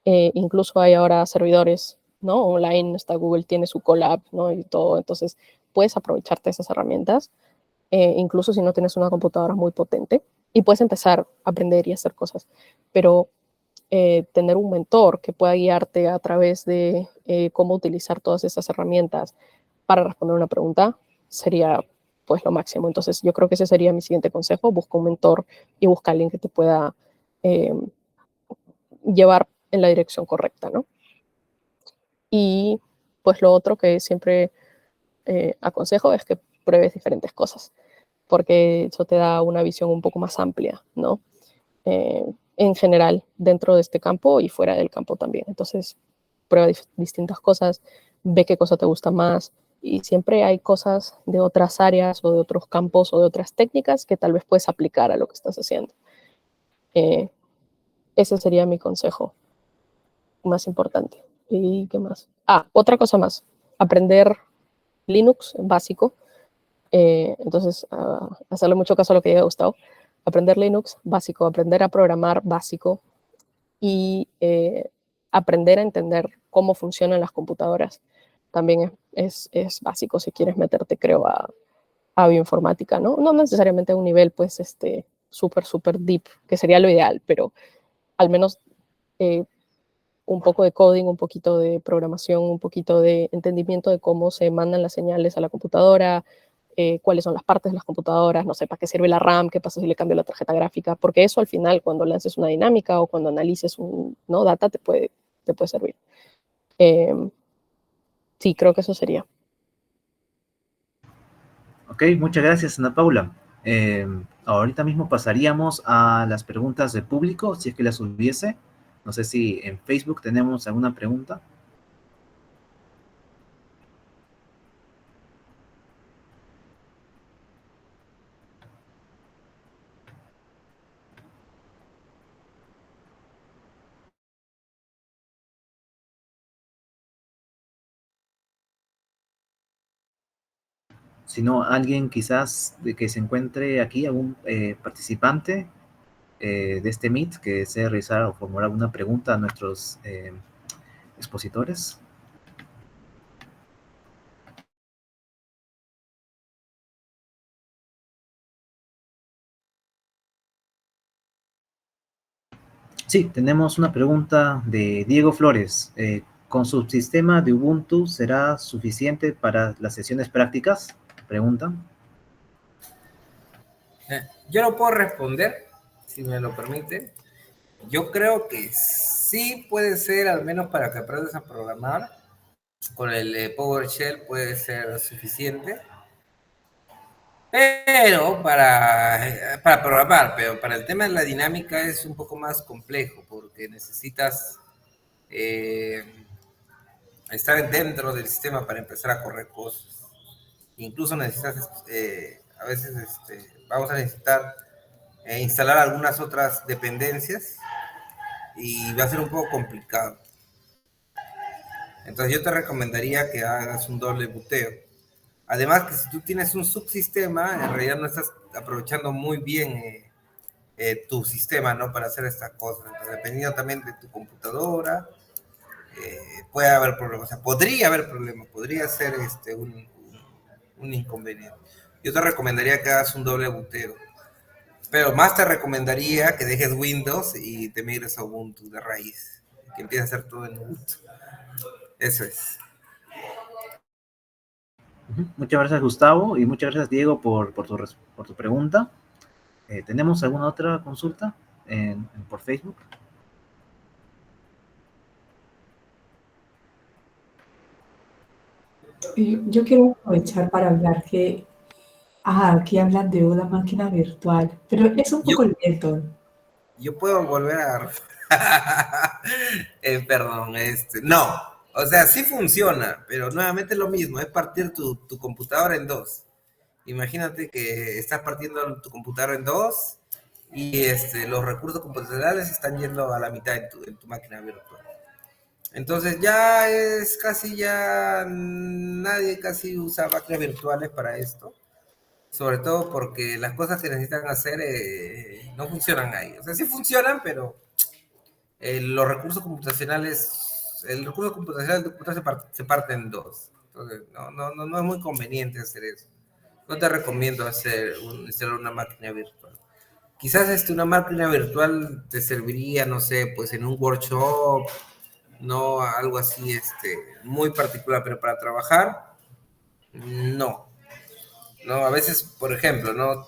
Incluso hay ahora servidores, ¿no? Online, está Google tiene su Colab, ¿no? Y todo, entonces puedes aprovecharte de esas herramientas, incluso si no tienes una computadora muy potente, y puedes empezar a aprender y hacer cosas, pero tener un mentor que pueda guiarte a través de cómo utilizar todas esas herramientas para responder una pregunta sería pues lo máximo. Entonces yo creo que ese sería mi siguiente consejo, busca un mentor y busca a alguien que te pueda eh, llevar en la dirección correcta, ¿no? Y pues lo otro que siempre aconsejo es que pruebes diferentes cosas, porque eso te da una visión un poco más amplia, ¿no? En general, dentro de este campo y fuera del campo también. Entonces, prueba distintas cosas, ve qué cosa te gusta más y siempre hay cosas de otras áreas o de otros campos o de otras técnicas que tal vez puedes aplicar a lo que estás haciendo. Ese sería mi consejo más importante. ¿Y qué más? Ah, otra cosa más, aprender Linux básico. Entonces, hacerle mucho caso a lo que diga Gustavo. Aprender Linux básico, aprender a programar básico y aprender a entender cómo funcionan las computadoras. También es básico si quieres meterte, creo, a bioinformática, ¿no? No necesariamente a un nivel, pues, súper deep, que sería lo ideal, pero al menos un poco de coding, un poquito de programación, un poquito de entendimiento de cómo se mandan las señales a la computadora, cuáles son las partes de las computadoras, no sé, para qué sirve la RAM, qué pasa si le cambio la tarjeta gráfica, porque eso al final cuando lances una dinámica o cuando analices un ¿no? data te puede servir. Sí, creo que eso sería. Ok, muchas gracias, Ana Paula. Eh, Ahorita mismo pasaríamos a las preguntas del público, si es que las hubiese. No sé si en Facebook tenemos alguna pregunta. Si no, alguien quizás de que se encuentre aquí, algún participante de este Meet que desee realizar o formular alguna pregunta a nuestros expositores. Sí, tenemos una pregunta de Diego Flores. ¿Con su sistema de Ubuntu será suficiente para las sesiones prácticas? Preguntan. Yo no puedo responder, si me lo permite. Yo creo que sí puede ser, al menos para que aprendas a programar, con el PowerShell puede ser suficiente. Pero para programar, pero para el tema de la dinámica es un poco más complejo porque necesitas eh, estar dentro del sistema para empezar a correr cosas. Incluso necesitas, a veces vamos a necesitar instalar algunas otras dependencias y va a ser un poco complicado. Entonces yo te recomendaría que hagas un doble buteo. Además que si tú tienes un subsistema, en realidad no estás aprovechando muy bien tu sistema, ¿no? Para hacer estas cosas. Entonces, dependiendo también de tu computadora, puede haber problemas. O sea, podría haber problemas, podría ser un inconveniente. Yo te recomendaría que hagas un doble buteo. Pero más te recomendaría que dejes Windows y te migres a Ubuntu de raíz. Que empieces a hacer todo en Ubuntu. Eso es. Muchas gracias, Gustavo, y muchas gracias, Diego, por tu pregunta. ¿Tenemos alguna otra consulta por Facebook? Yo quiero aprovechar para hablar que, aquí hablan de una máquina virtual, pero es un Yo, poco lento. yo puedo volver a... perdón, no, o sea, sí funciona, pero nuevamente es lo mismo, es partir tu computadora en dos. Imagínate que estás partiendo tu computadora en dos y los recursos computacionales están yendo a la mitad en tu máquina virtual. Entonces ya es casi ya nadie casi usa máquinas virtuales para esto, sobre todo porque las cosas que necesitan hacer no funcionan ahí. O sea, sí funcionan, pero los recursos computacionales, el recurso computacional de computador se parte en dos. Entonces, no es muy conveniente hacer eso. No te recomiendo instalar una máquina virtual. Quizás una máquina virtual te serviría, no sé, pues en un workshop, no algo así muy particular, pero para trabajar, no. No, a veces, por ejemplo, ¿no?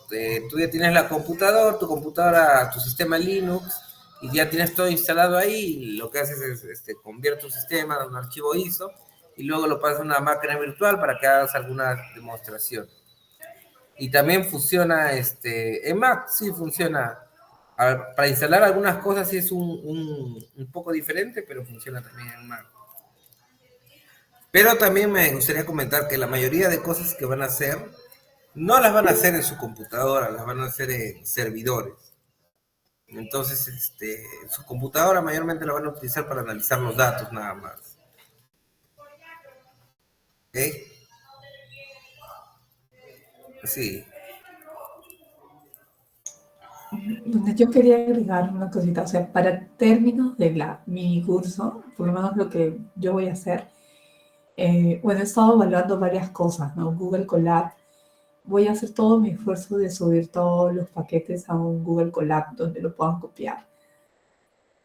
Tú ya tienes tu computadora, tu sistema Linux, y ya tienes todo instalado ahí, y lo que haces es convierte tu sistema a un archivo ISO, y luego lo pasas a una máquina virtual para que hagas alguna demostración. Y también funciona, en Mac sí funciona. Para instalar algunas cosas sí es un poco diferente, pero funciona también en Mac. Pero también me gustaría comentar que la mayoría de cosas que van a hacer, no las van a hacer en su computadora, las van a hacer en servidores. Entonces, su computadora mayormente la van a utilizar para analizar los datos nada más. ¿Ok? Sí. Bueno, yo quería agregar una cosita, o sea, para términos de mi curso, por lo menos lo que yo voy a hacer, bueno, he estado evaluando varias cosas, ¿no? Google Colab, voy a hacer todo mi esfuerzo de subir todos los paquetes a un Google Colab donde lo puedan copiar.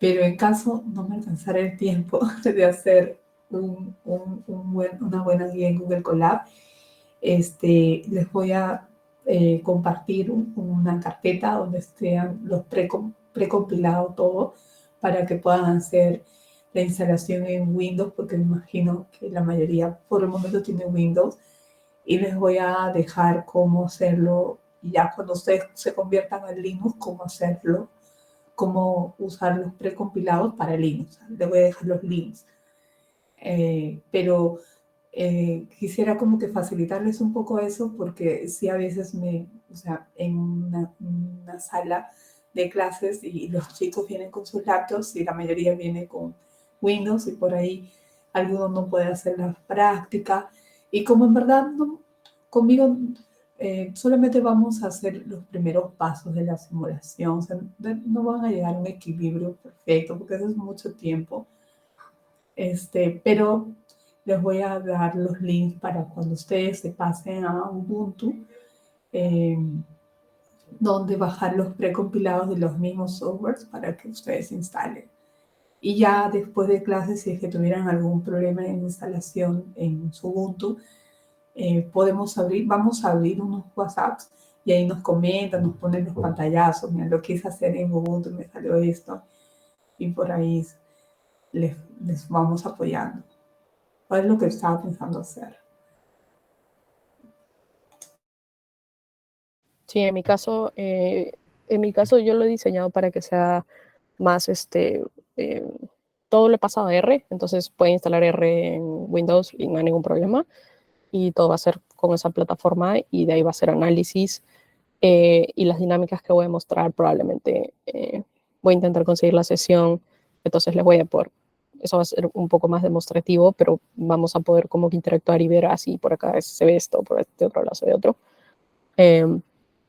Pero en caso no me alcanzara el tiempo de hacer una buena guía en Google Colab, les voy a compartir una carpeta donde estén los precompilados todo para que puedan hacer la instalación en Windows, porque me imagino que la mayoría por el momento tiene Windows, y les voy a dejar cómo hacerlo, y ya cuando ustedes se conviertan a Linux, cómo hacerlo, cómo usar los precompilados para Linux. Les voy a dejar los links. Pero quisiera como que facilitarles un poco eso, porque sí a veces o sea, en una sala de clases y los chicos vienen con sus laptops y la mayoría viene con Windows y por ahí algunos no pueden hacer la práctica. Y como en verdad conmigo solamente vamos a hacer los primeros pasos de la simulación, o sea, no van a llegar a un equilibrio perfecto porque eso es mucho tiempo. Pero les voy a dar los links para cuando ustedes se pasen a Ubuntu, eh, donde bajar los precompilados de los mismos softwares para que ustedes instalen. Y ya después de clases, si es que tuvieran algún problema en instalación en su Ubuntu, vamos a abrir unos WhatsApps y ahí nos comentan, nos ponen los pantallazos, mira, lo quise hacer en Ubuntu y me salió esto, y por ahí les vamos apoyando. Es lo que estaba pensando hacer. Sí, en mi caso yo lo he diseñado para que sea más, eh, todo lo he pasado a R, entonces puede instalar R en Windows y no hay ningún problema, y todo va a ser con esa plataforma, y de ahí va a ser análisis, y las dinámicas que voy a mostrar probablemente voy a intentar conseguir la sesión, entonces les voy a poder, eso va a ser un poco más demostrativo, pero vamos a poder como que interactuar y ver así, por acá se ve esto, por este otro lado se ve otro.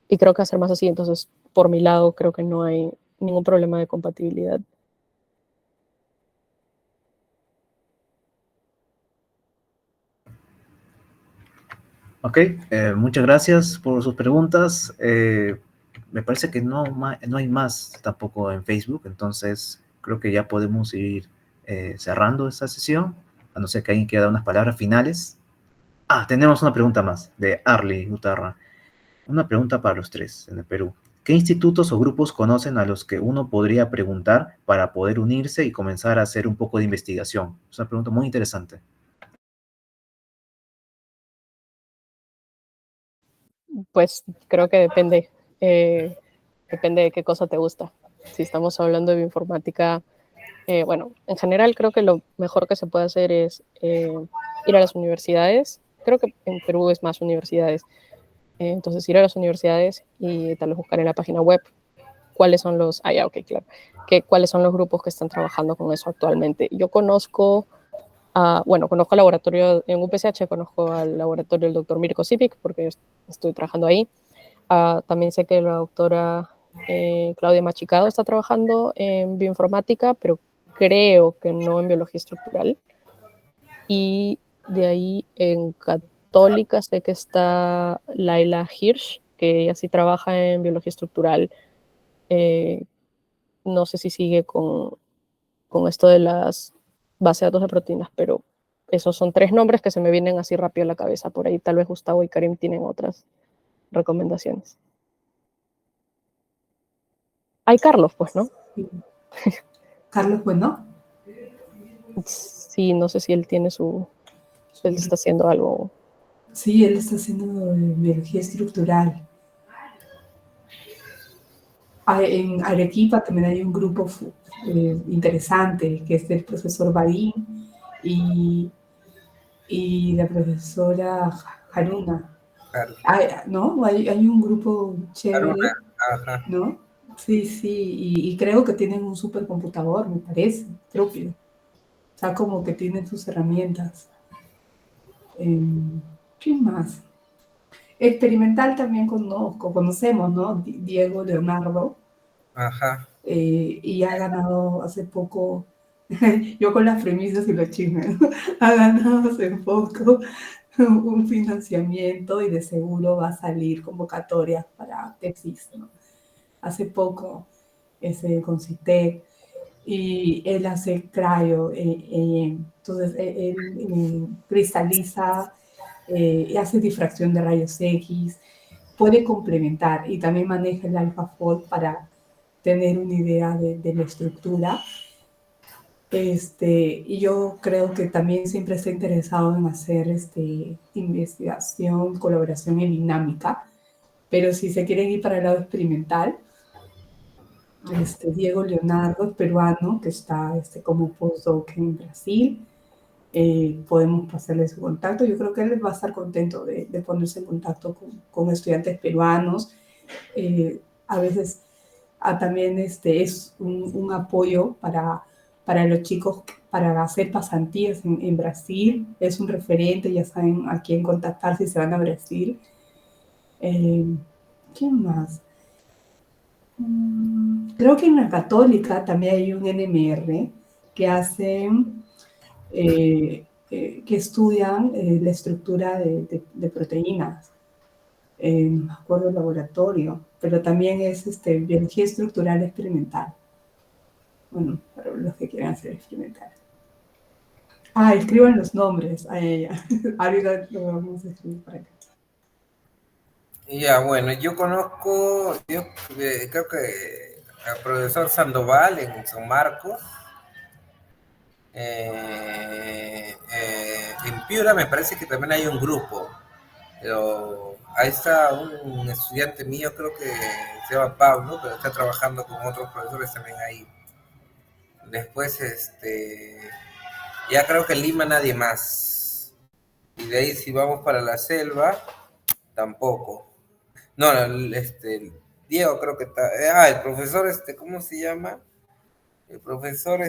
Y creo que hacer más así, entonces por mi lado creo que no hay ningún problema de compatibilidad. Ok, muchas gracias por sus preguntas. Me parece que no hay más tampoco en Facebook, entonces creo que ya podemos ir cerrando esta sesión, a no ser que alguien quiera dar unas palabras finales. Tenemos una pregunta más de Arly Utarra. Una pregunta para los tres en el Perú. ¿Qué institutos o grupos conocen a los que uno podría preguntar para poder unirse y comenzar a hacer un poco de investigación? Es una pregunta muy interesante. Pues creo que depende. Depende de qué cosa te gusta. Si estamos hablando de bioinformática, bueno, en general creo que lo mejor que se puede hacer es ir a las universidades. Creo que en Perú es más universidades. Entonces ir a las universidades y tal vez buscar en la página web cuáles son los, ya, ok, claro, cuáles son los grupos que están trabajando con eso actualmente. Yo conozco, bueno, conozco el laboratorio en UPCH, conozco al laboratorio del doctor Mirko Sipik, porque estoy trabajando ahí. También sé que la doctora Claudia Machicado está trabajando en bioinformática, pero creo que no en biología estructural. Y de ahí en Católica sé que está Laila Hirsch, que ella sí trabaja en biología estructural. No sé si sigue con esto de las bases de datos de proteínas, pero esos son tres nombres que se me vienen así rápido a la cabeza. Por ahí tal vez Gustavo y Karim tienen otras recomendaciones. Hay Carlos, pues, ¿no? Sí. Carlos, bueno, Sí, no sé si él tiene él está haciendo algo. sí, él está haciendo biología estructural. En Arequipa también hay un grupo interesante que es del profesor Barín y, y la profesora Haruna. Claro. ¿No? Hay un grupo Haruna, chévere, ajá. ¿no? Sí, sí, y creo que tienen un supercomputador, me parece, propio. O sea, como que tienen sus herramientas. ¿Qué más? Experimental también conocemos, ¿no? Diego Leonardo, Ajá. y ha ganado hace poco, yo con las premisas y los chismes, ¿no? Ha ganado hace poco un financiamiento y de seguro va a salir convocatorias para tesis, ¿no? Hace poco con CITEC y él hace cryo, entonces él cristaliza y hace difracción de rayos X, puede complementar y también maneja el AlphaFold para tener una idea de la estructura. Y yo creo que también siempre está interesado en hacer investigación, colaboración en dinámica, pero si se quieren ir para el lado experimental, Diego Leonardo, es peruano, que está como postdoc en Brasil. Podemos pasarle su contacto. Yo creo que él va a estar contento de ponerse en contacto con estudiantes peruanos. A veces también es un apoyo para los chicos para hacer pasantías en Brasil. Es un referente, ya saben a quién contactar si se van a Brasil. ¿Quién más? Creo que en la Católica también hay un NMR que hacen, que estudian la estructura de proteínas. No me acuerdo el laboratorio, pero también es biología estructural experimental. Bueno, para los que quieran hacer experimental. Escriban los nombres a ella. Ahorita lo vamos a escribir para acá. Ya, bueno, yo conozco, creo que al profesor Sandoval en San Marcos. En Piura me parece que también hay un grupo, pero ahí está un estudiante mío, creo que se llama Pablo, pero está trabajando con otros profesores también ahí. Después, ya creo que en Lima nadie más. Y de ahí si vamos para la selva, tampoco. No, Diego creo que está. El profesor, ¿cómo se llama? El profesor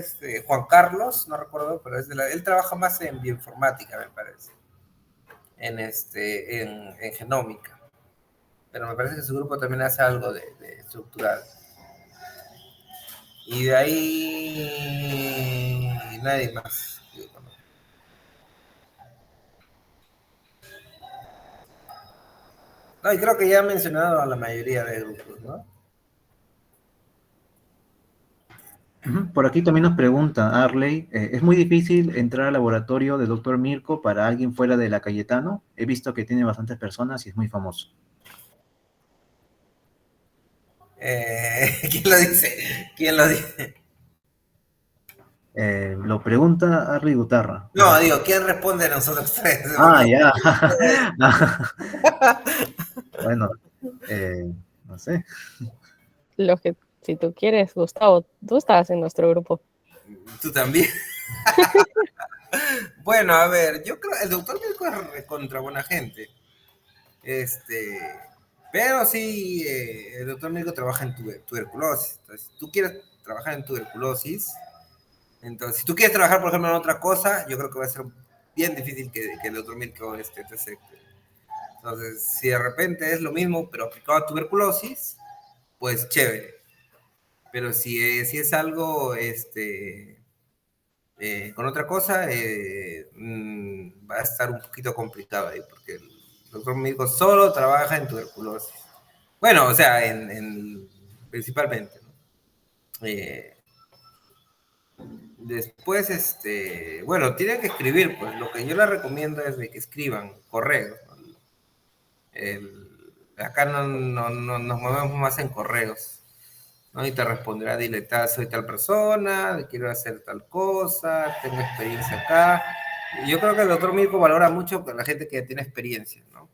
Juan Carlos, no recuerdo, pero él trabaja más en bioinformática, me parece, en genómica. Pero me parece que su grupo también hace algo de estructural. Y de ahí nadie más. No, y creo que ya he mencionado a la mayoría de grupos, ¿no? Ujú. Por aquí también nos pregunta Arley, ¿es muy difícil entrar al laboratorio del doctor Mirko para alguien fuera de la Cayetano? He visto que tiene bastantes personas y es muy famoso. ¿Quién lo dice? ¿Quién lo dice? Lo pregunta Arley Gutarra. No sé No, si... digo, ¿quién responde a nosotros tres? Ah, ya. Bueno, no sé. Lo que, si tú quieres, Gustavo, tú estás en nuestro grupo. Tú también. Bueno, a ver, yo creo, el doctor Mirko es contra buena gente. Este, pero sí, el doctor Mirko trabaja en tuberculosis. Entonces, si tú quieres trabajar en tuberculosis, entonces, si tú quieres trabajar, por ejemplo, en otra cosa, yo creo que va a ser bien difícil que el doctor Mirko te acepte. Entonces, si de repente es lo mismo, pero aplicado a tuberculosis, pues chévere. Pero si es algo con otra cosa, va a estar un poquito complicado ahí, porque el doctor médico solo trabaja en tuberculosis. Bueno, o sea, principalmente, ¿no? Eh, Después, bueno, tienen que escribir, pues lo que yo les recomiendo es de que escriban correos, ¿no? Acá nos movemos más en correos, ¿no? Y te responderá, dile, soy tal persona, quiero hacer tal cosa, tengo experiencia acá. Y yo creo que el doctor Mirko valora mucho a la gente que tiene experiencia, ¿no?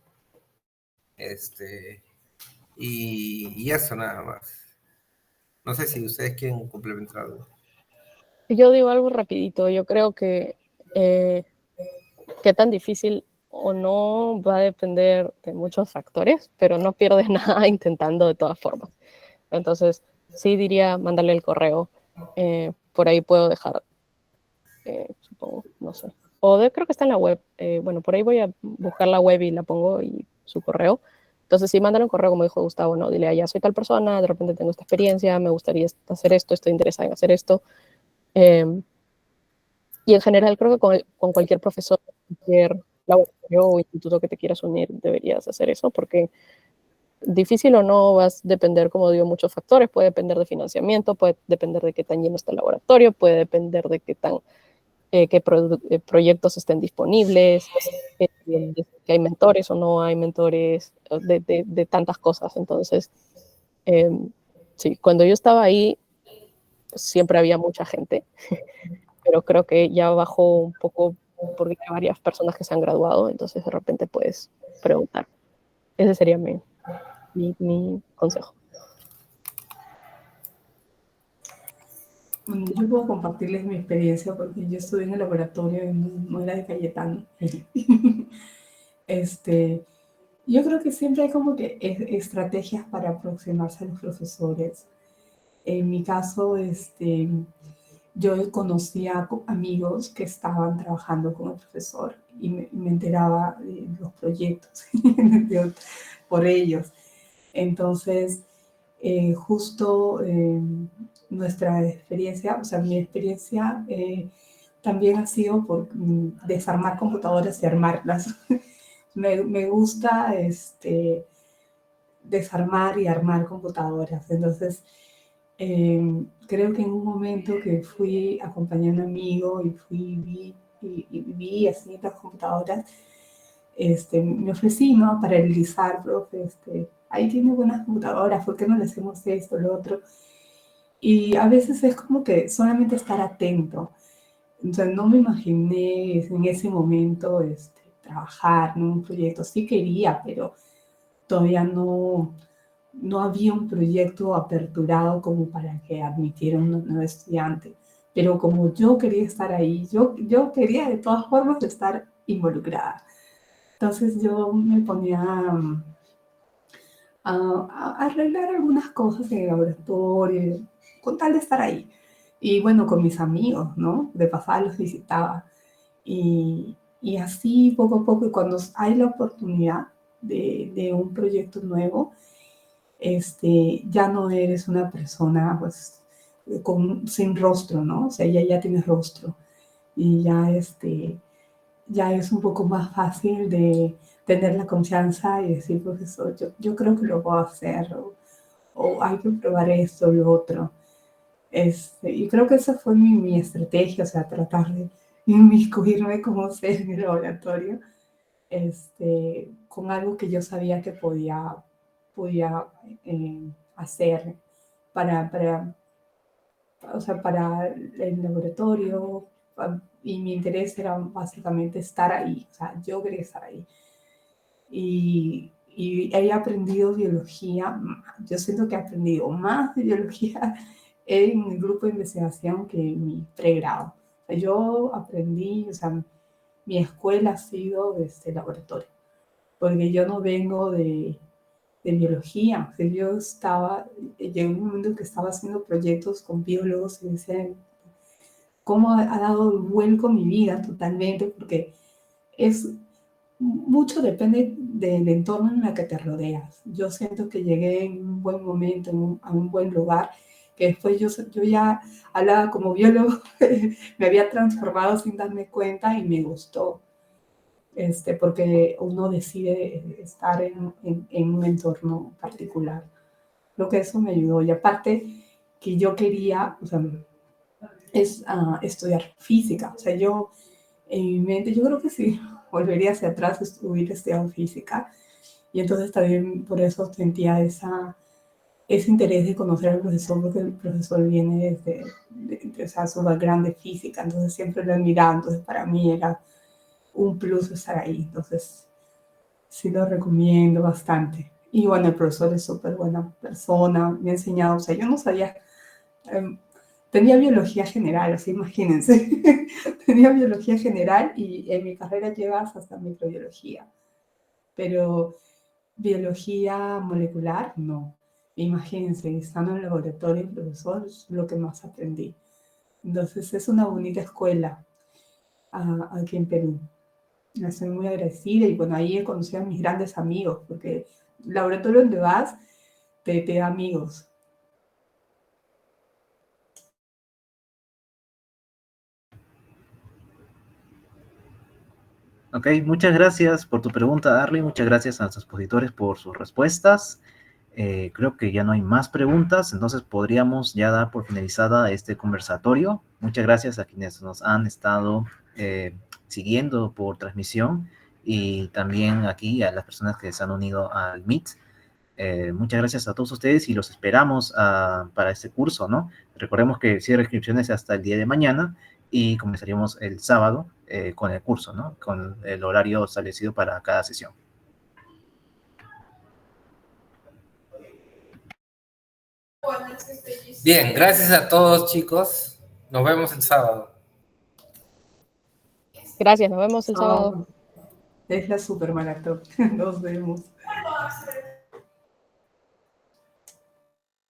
Y eso nada más. No sé si ustedes quieren complementar algo. Yo digo algo rapidito, yo creo que qué tan difícil o no va a depender de muchos factores, pero no pierdes nada intentando de todas formas. Entonces, sí diría mandarle el correo. Por ahí puedo dejar, supongo, no sé. Creo que está en la web. Bueno, por ahí voy a buscar la web y la pongo y su correo. Entonces, sí, mándale un correo, como dijo Gustavo, ¿no? Dile, ya soy tal persona, de repente tengo esta experiencia, me gustaría hacer esto, estoy interesada en hacer esto. Y en general creo que con cualquier profesor, cualquier laboratorio o instituto que te quieras unir, deberías hacer eso, porque difícil o no vas a depender, como digo, muchos factores. Puede depender de financiamiento, puede depender de qué tan lleno está el laboratorio, puede depender de qué proyectos estén disponibles, de que hay mentores o no hay mentores, de tantas cosas. Entonces, eh, sí, cuando yo estaba ahí, siempre había mucha gente, pero creo que ya bajó un poco porque hay varias personas que se han graduado, entonces de repente puedes preguntar. Ese sería mi consejo. Bueno, yo puedo compartirles mi experiencia porque yo estudié en el laboratorio y no era de Cayetano. Yo creo que siempre hay como que estrategias para aproximarse a los profesores. En mi caso, yo conocía amigos que estaban trabajando con el profesor y me enteraba de los proyectos por ellos. Entonces, justo nuestra experiencia, o sea, mi experiencia también ha sido por desarmar computadoras y armarlas. Me gusta desarmar y armar computadoras. Entonces, creo que en un momento que fui acompañando a un amigo y vi así las computadoras, me ofrecí, ¿no? Para realizar, profe, ahí tiene buenas computadoras, ¿por qué no le hacemos esto, lo otro? Y a veces es como que solamente estar atento. O sea, no me imaginé en ese momento trabajar en un proyecto. Sí quería, pero todavía no había un proyecto aperturado como para que admitiera un nuevo estudiante. Pero como yo quería estar ahí, yo quería de todas formas estar involucrada. Entonces yo me ponía a arreglar algunas cosas en el laboratorio, con tal de estar ahí. Y bueno, con mis amigos, ¿no? De pasada los visitaba. Y así poco a poco, y cuando hay la oportunidad de un proyecto nuevo, ya no eres una persona pues sin rostro, ¿no? O sea, ya tienes rostro y ya es un poco más fácil de tener la confianza y decir, profesor, yo creo que lo puedo hacer o hay que probar esto, lo otro. Y creo que esa fue mi estrategia, o sea, tratar de inmiscuirme como sea en el laboratorio, con algo que yo sabía que podía hacer para, o sea, para el laboratorio, y mi interés era básicamente estar ahí, o sea, yo quería estar ahí. Y he aprendido biología, yo siento que he aprendido más de biología en el grupo de investigación que en mi pregrado. O sea, yo aprendí, o sea, mi escuela ha sido desde el laboratorio, porque yo no vengo de biología. O sea, llegó un momento en que estaba haciendo proyectos con biólogos y decían, ¿cómo ha dado el vuelco mi vida totalmente? Porque mucho depende del entorno en el que te rodeas. Yo siento que llegué en un buen momento, a un buen lugar, que después yo ya hablaba como biólogo, me había transformado sin darme cuenta y me gustó, porque uno decide estar en un entorno particular. Creo que eso me ayudó. Y aparte que yo quería, o sea, estudiar física. O sea, yo en mi mente, yo creo que sí, volvería hacia atrás, hubiera estudiado física. Y entonces también por eso sentía ese interés de conocer al profesor, porque el profesor viene o sea, su background de física, entonces siempre lo admiraba, entonces para mí era un plus estar ahí. Entonces sí lo recomiendo bastante. Y bueno, el profesor es súper buena persona, me ha enseñado, o sea, yo no sabía, tenía biología general, así imagínense, tenía biología general y en mi carrera llevas hasta microbiología, pero biología molecular, no. Imagínense, estando en el laboratorio, el profesor es lo que más aprendí. Entonces es una bonita escuela aquí en Perú. Estoy muy agradecida y bueno, ahí he conocido a mis grandes amigos, porque el laboratorio donde vas te da amigos. Ok, muchas gracias por tu pregunta, Darly. Muchas gracias a los expositores por sus respuestas. Creo que ya no hay más preguntas, entonces podríamos ya dar por finalizada este conversatorio. Muchas gracias a quienes nos han estado siguiendo por transmisión y también aquí a las personas que se han unido al Meet. Muchas gracias a todos ustedes y los esperamos para este curso, ¿no? Recordemos que el cierre de inscripciones hasta el día de mañana y comenzaríamos el sábado con el curso, ¿no? Con el horario establecido para cada sesión. Bien, gracias a todos, chicos. Nos vemos el sábado. Gracias, nos vemos el sábado. Es la super maratón. Nos vemos.